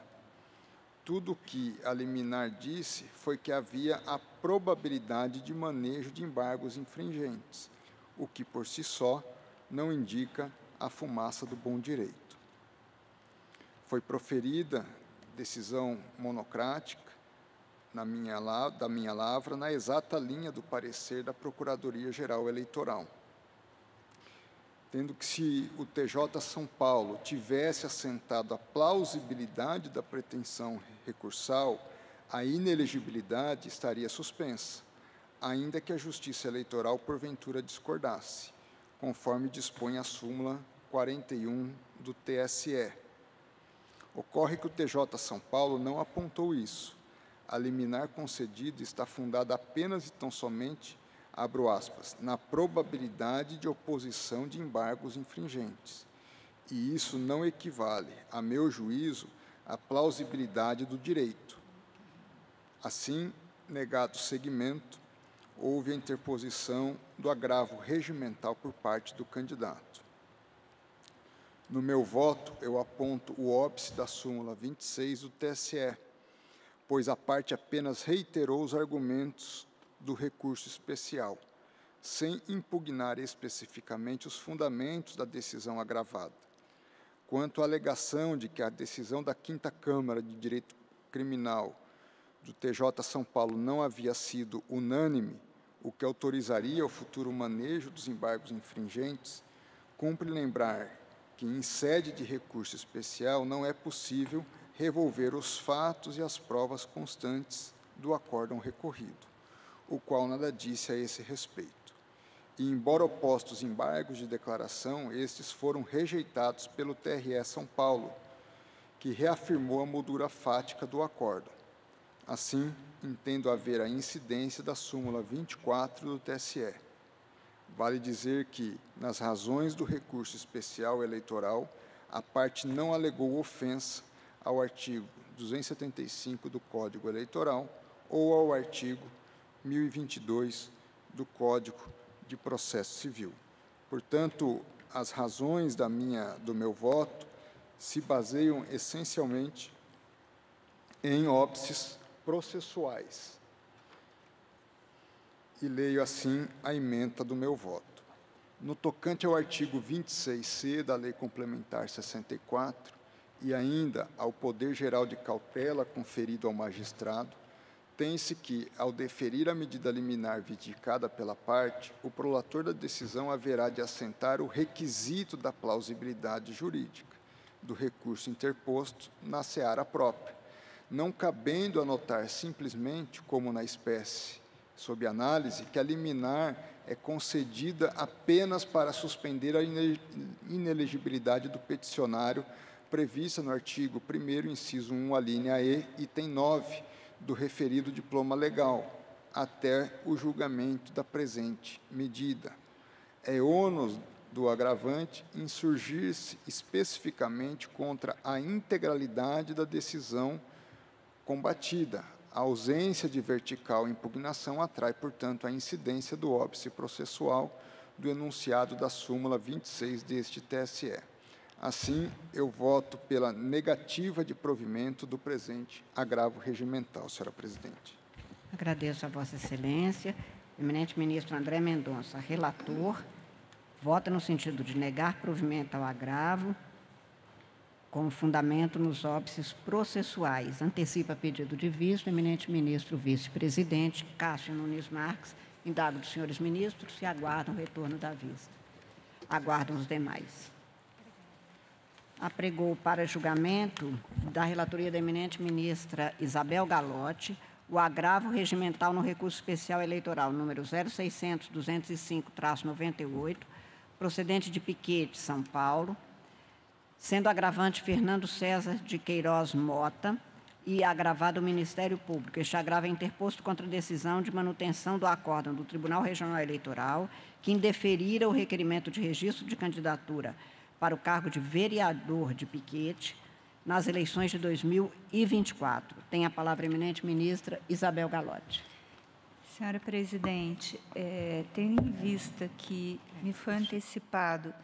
Tudo o que a liminar disse foi que havia a probabilidade de manejo de embargos infringentes, o que por si só não indica a fumaça do bom direito. Foi proferida decisão monocrática da minha lavra, na exata linha do parecer da Procuradoria-Geral Eleitoral. Tendo que, se o TJ São Paulo tivesse assentado a plausibilidade da pretensão recursal, a inelegibilidade estaria suspensa, ainda que a Justiça Eleitoral porventura discordasse, conforme dispõe a súmula 41 do TSE. Ocorre que o TJ São Paulo não apontou isso. A liminar concedida está fundada apenas e tão somente, abro aspas, na probabilidade de oposição de embargos infringentes. E isso não equivale, a meu juízo, à plausibilidade do direito. Assim, negado o seguimento, houve a interposição do agravo regimental por parte do candidato. No meu voto, eu aponto o óbice da súmula 26 do TSE, pois a parte apenas reiterou os argumentos do recurso especial, sem impugnar especificamente os fundamentos da decisão agravada. Quanto à alegação de que a decisão da 5ª Câmara de Direito Criminal do TJ São Paulo não havia sido unânime, o que autorizaria o futuro manejo dos embargos infringentes, cumpre lembrar que, em sede de recurso especial, não é possível revolver os fatos e as provas constantes do acórdão recorrido, o qual nada disse a esse respeito. E, embora opostos embargos de declaração, estes foram rejeitados pelo TRE São Paulo, que reafirmou a moldura fática do acórdão. Assim, entendo haver a incidência da súmula 24 do TSE. Vale dizer que, nas razões do recurso especial eleitoral, a parte não alegou ofensa ao artigo 275 do Código Eleitoral ou ao artigo 1022 do Código de Processo Civil. Portanto, as razões do meu voto se baseiam essencialmente em óbices processuais. E leio assim a ementa do meu voto. No tocante ao artigo 26C da Lei Complementar 64 e ainda ao poder geral de cautela conferido ao magistrado, tem-se que, ao deferir a medida liminar vindicada pela parte, o prolator da decisão haverá de assentar o requisito da plausibilidade jurídica do recurso interposto na seara própria, não cabendo anotar simplesmente, como na espécie sob análise, que a liminar é concedida apenas para suspender a inelegibilidade do peticionário prevista no artigo 1º, inciso 1, a linha E, item 9, do referido diploma legal, até o julgamento da presente medida. É ônus do agravante insurgir-se especificamente contra a integralidade da decisão combatida. A ausência de vertical impugnação atrai, portanto, a incidência do óbice processual do enunciado da súmula 26 deste TSE. Assim, eu voto pela negativa de provimento do presente agravo regimental, senhora presidente. Agradeço a Vossa Excelência. Eminente ministro André Mendonça, relator, vota no sentido de negar provimento ao agravo, com fundamento nos óbices processuais. Antecipa pedido de vista, eminente ministro vice-presidente Cássio Nunes Marques, indago dos senhores ministros, se aguardam o retorno da vista. Aguardam os demais. Apregou para julgamento da relatoria da eminente ministra Isabel Galotti o agravo regimental no recurso especial eleitoral número 0600-205-98, procedente de Piquete, São Paulo, sendo agravante Fernando César de Queiroz Mota e agravado o Ministério Público. Este agravo é interposto contra a decisão de manutenção do acórdão do Tribunal Regional Eleitoral, que indeferira o requerimento de registro de candidatura para o cargo de vereador de Piquete nas eleições de 2024. Tem a palavra a eminente ministra Isabel Galotti. Senhora presidente, tendo em vista que me foi antecipado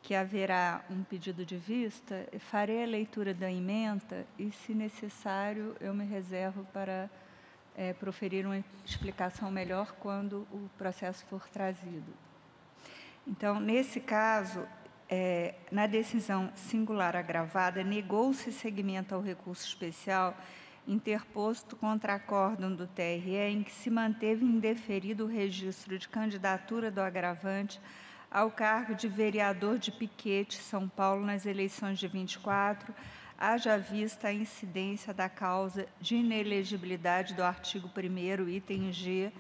que haverá um pedido de vista, farei a leitura da ementa e, se necessário, eu me reservo para proferir uma explicação melhor quando o processo for trazido. Então, nesse caso, na decisão singular agravada, negou-se seguimento ao recurso especial interposto contra acórdão do TRE, em que se manteve indeferido o registro de candidatura do agravante ao cargo de vereador de Piquete, São Paulo, nas eleições de 24, haja vista a incidência da causa de inelegibilidade do artigo 1º, item G,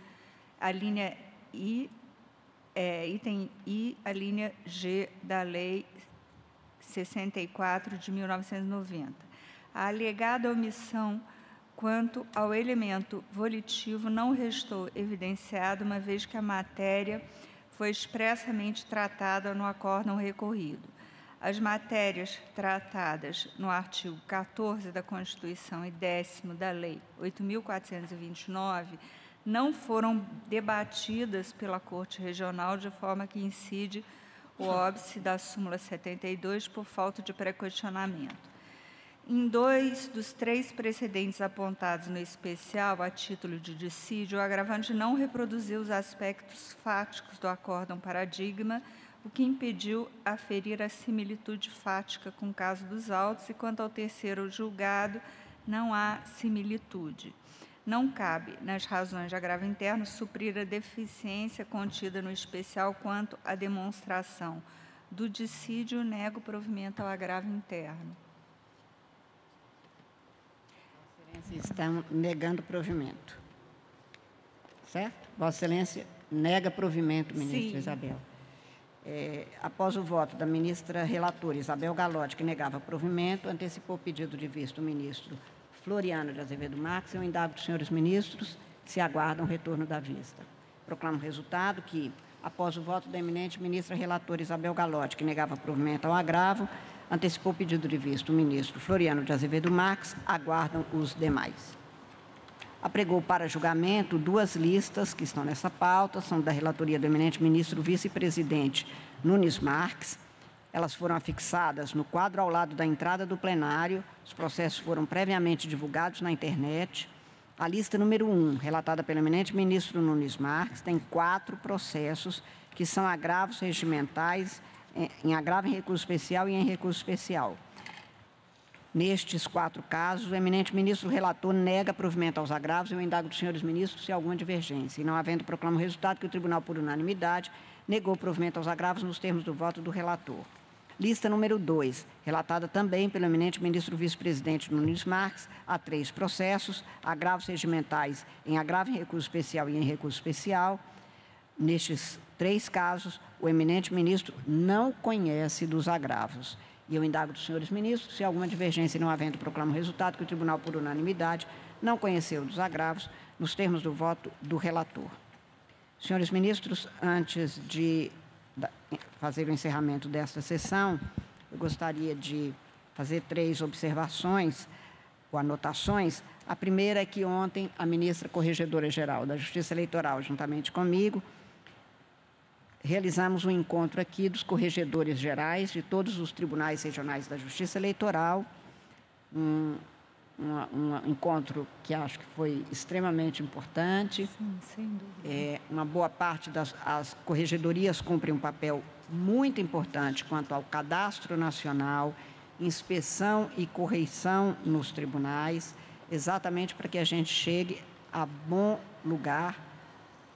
a linha I, item I, a linha G da Lei 64 de 1990. A alegada omissão quanto ao elemento volitivo não restou evidenciado, uma vez que a matéria foi expressamente tratada no acórdão recorrido. As matérias tratadas no artigo 14 da Constituição e 10º da Lei 8.429 não foram debatidas pela Corte Regional, de forma que incide o óbice da súmula 72 por falta de pré-questionamento. Em 2 dos 3 precedentes apontados no especial, a título de dissídio, o agravante não reproduziu os aspectos fáticos do acórdão paradigma, o que impediu aferir a similitude fática com o caso dos autos, e quanto ao terceiro julgado, não há similitude. Não cabe, nas razões de agravo interno, suprir a deficiência contida no especial quanto à demonstração do dissídio, nego o provimento ao agravo interno. Estão negando provimento. Certo? Vossa Excelência nega provimento, ministra Isabel. Após o voto da ministra relatora Isabel Galotti, que negava provimento, antecipou o pedido de vista do ministro Floriano de Azevedo Marques. Eu indago dos senhores ministros se aguardam o retorno da vista. Proclamo o resultado que, após o voto da eminente ministra relatora Isabel Galotti, que negava provimento ao agravo, antecipou o pedido de vista o ministro Floriano de Azevedo Marques, aguardam os demais. Apregou para julgamento 2 listas que estão nessa pauta, são da relatoria do eminente ministro vice-presidente Nunes Marques. Elas foram afixadas no quadro ao lado da entrada do plenário, os processos foram previamente divulgados na internet. A lista número 1, relatada pelo eminente ministro Nunes Marques, tem 4 processos que são agravos regimentais, em agravo em recurso especial e em recurso especial. Nestes 4 casos, o eminente ministro relator nega provimento aos agravos. Eu indago dos senhores ministros se há alguma divergência. E não havendo, proclamo o resultado que o tribunal, por unanimidade, negou provimento aos agravos nos termos do voto do relator. Lista número 2, relatada também pelo eminente ministro vice-presidente Nunes Marques, há 3 processos, agravos regimentais em agravo em recurso especial e em recurso especial. Nestes 3 casos, o eminente ministro não conhece dos agravos. E eu indago dos senhores ministros se há alguma divergência, e não havendo, proclamo o resultado que o tribunal, por unanimidade, não conheceu dos agravos nos termos do voto do relator. Senhores ministros, antes de fazer o encerramento desta sessão, eu gostaria de fazer 3 observações ou anotações. A primeira é que ontem a ministra Corregedora-Geral da Justiça Eleitoral, juntamente comigo, realizamos um encontro aqui dos corregedores gerais de todos os tribunais regionais da Justiça Eleitoral, um encontro que acho que foi extremamente importante. Sim, sem dúvida. Uma boa parte das corregedorias cumprem um papel muito importante quanto ao cadastro nacional, inspeção e correição nos tribunais, exatamente para que a gente chegue a bom lugar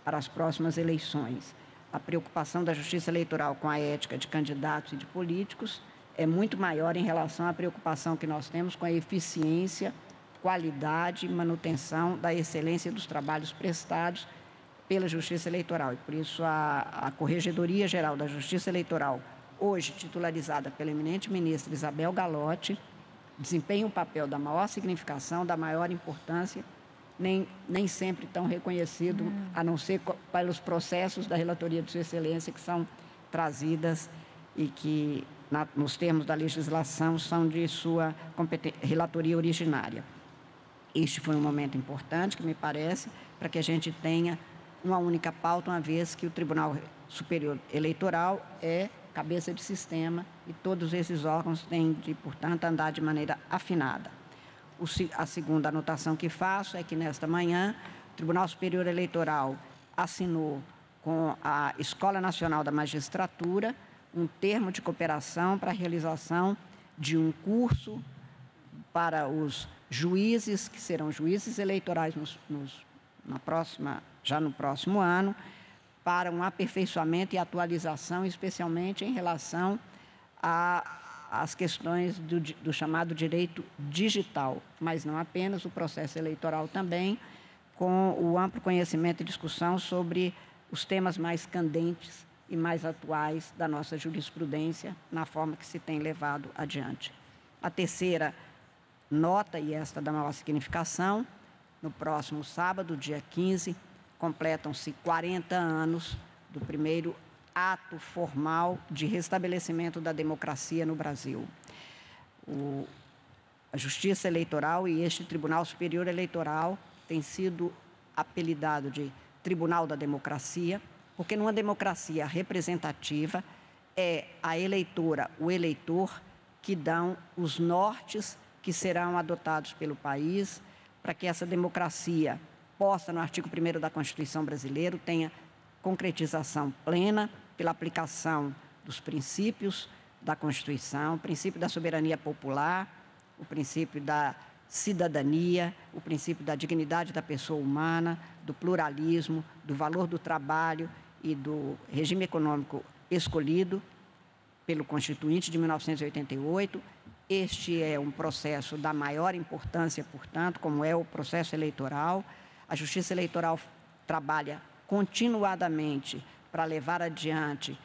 para as próximas eleições. A preocupação da Justiça Eleitoral com a ética de candidatos e de políticos é muito maior em relação à preocupação que nós temos com a eficiência, qualidade e manutenção da excelência dos trabalhos prestados pela Justiça Eleitoral. E, por isso, a Corregedoria Geral da Justiça Eleitoral, hoje titularizada pela eminente ministra Isabel Galotti, desempenha um papel da maior significação, da maior importância, nem sempre tão reconhecido, a não ser pelos processos da relatoria de Sua Excelência, que são trazidas e que, nos termos da legislação, são de sua relatoria originária. Este foi um momento importante, que me parece, para que a gente tenha uma única pauta, uma vez que o Tribunal Superior Eleitoral é cabeça de sistema, e todos esses órgãos têm de, portanto, andar de maneira afinada. A segunda anotação que faço é que, nesta manhã, o Tribunal Superior Eleitoral assinou com a Escola Nacional da Magistratura um termo de cooperação para a realização de um curso para os juízes, que serão juízes eleitorais já no próximo ano, para um aperfeiçoamento e atualização, especialmente em relação às questões do chamado direito digital, mas não apenas o processo eleitoral também, com o amplo conhecimento e discussão sobre os temas mais candentes e mais atuais da nossa jurisprudência, na forma que se tem levado adiante. A terceira nota, e esta da maior significação, no próximo sábado, dia 15, completam-se 40 anos do primeiro ato formal de restabelecimento da democracia no Brasil. A Justiça Eleitoral e este Tribunal Superior Eleitoral tem sido apelidado de Tribunal da Democracia, porque numa democracia representativa é a eleitora, o eleitor, que dão os nortes que serão adotados pelo país para que essa democracia posta no artigo 1º da Constituição brasileira tenha concretização plena pela aplicação dos princípios da Constituição, o princípio da soberania popular, o princípio da cidadania, o princípio da dignidade da pessoa humana, do pluralismo, do valor do trabalho e do regime econômico escolhido pelo Constituinte de 1988. Este é um processo da maior importância, portanto, como é o processo eleitoral. A Justiça Eleitoral trabalha continuadamente para levar adiante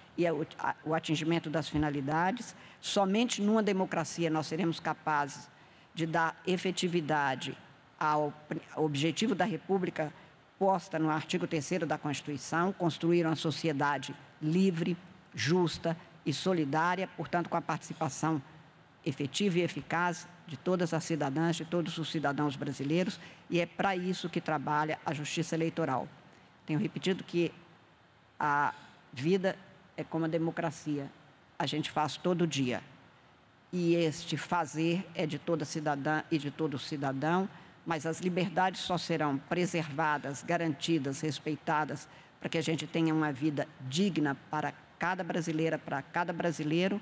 o atingimento das finalidades. Somente numa democracia nós seremos capazes de dar efetividade ao objetivo da República posta no artigo 3º da Constituição, construir uma sociedade livre, justa e solidária, portanto, com a participação efetiva e eficaz de todas as cidadãs, de todos os cidadãos brasileiros, e é para isso que trabalha a Justiça Eleitoral. Tenho repetido que a vida é como a democracia, a gente faz todo dia. E este fazer é de toda cidadã e de todo cidadão, mas as liberdades só serão preservadas, garantidas, respeitadas, para que a gente tenha uma vida digna para cada brasileira, para cada brasileiro,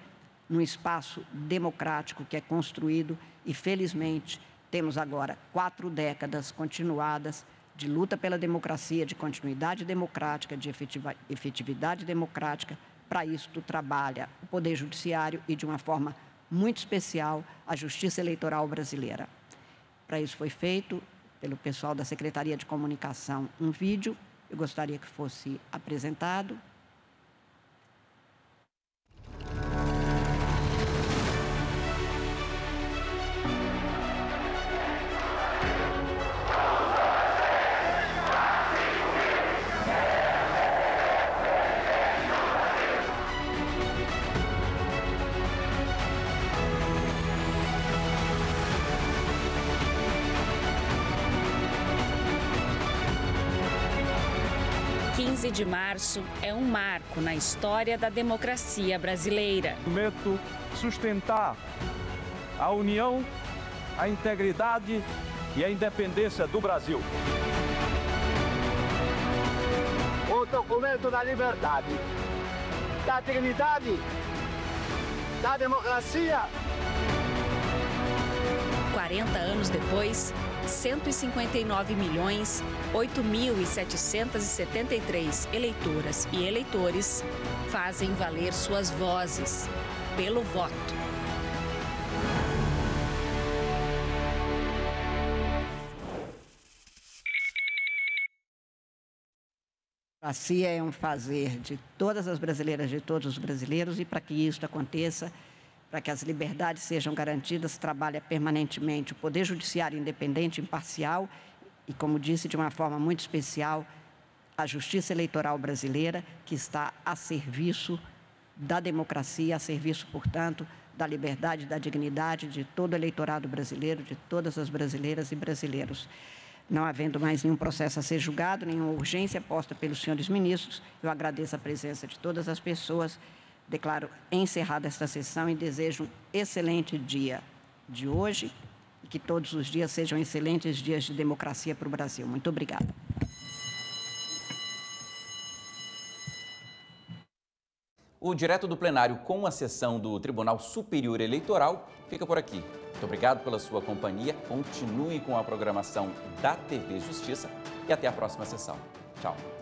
num espaço democrático que é construído e, felizmente, temos agora 4 décadas continuadas de luta pela democracia, de continuidade democrática, de efetividade democrática. Para isso, trabalha o Poder Judiciário e, de uma forma muito especial, a Justiça Eleitoral brasileira. Para isso foi feito, pelo pessoal da Secretaria de Comunicação, um vídeo. Eu gostaria que fosse apresentado. De março é um marco na história da democracia brasileira. Prometo sustentar a união, a integridade e a independência do Brasil. O documento da liberdade, da dignidade, da democracia. 40 anos depois, 159.008.773 eleitoras e eleitores fazem valer suas vozes pelo voto. A democracia é um fazer de todas as brasileiras, de todos os brasileiros, e para que isso aconteça, para que as liberdades sejam garantidas, trabalha permanentemente o Poder Judiciário independente, imparcial e, como disse, de uma forma muito especial, a Justiça Eleitoral brasileira, que está a serviço da democracia, a serviço, portanto, da liberdade, da dignidade de todo o eleitorado brasileiro, de todas as brasileiras e brasileiros. Não havendo mais nenhum processo a ser julgado, nenhuma urgência posta pelos senhores ministros, eu agradeço a presença de todas as pessoas declaro encerrada esta sessão e desejo um excelente dia de hoje e que todos os dias sejam excelentes dias de democracia para o Brasil. Muito obrigada. O Direto do Plenário com a sessão do Tribunal Superior Eleitoral fica por aqui. Muito obrigado pela sua companhia. Continue com a programação da TV Justiça e até a próxima sessão. Tchau.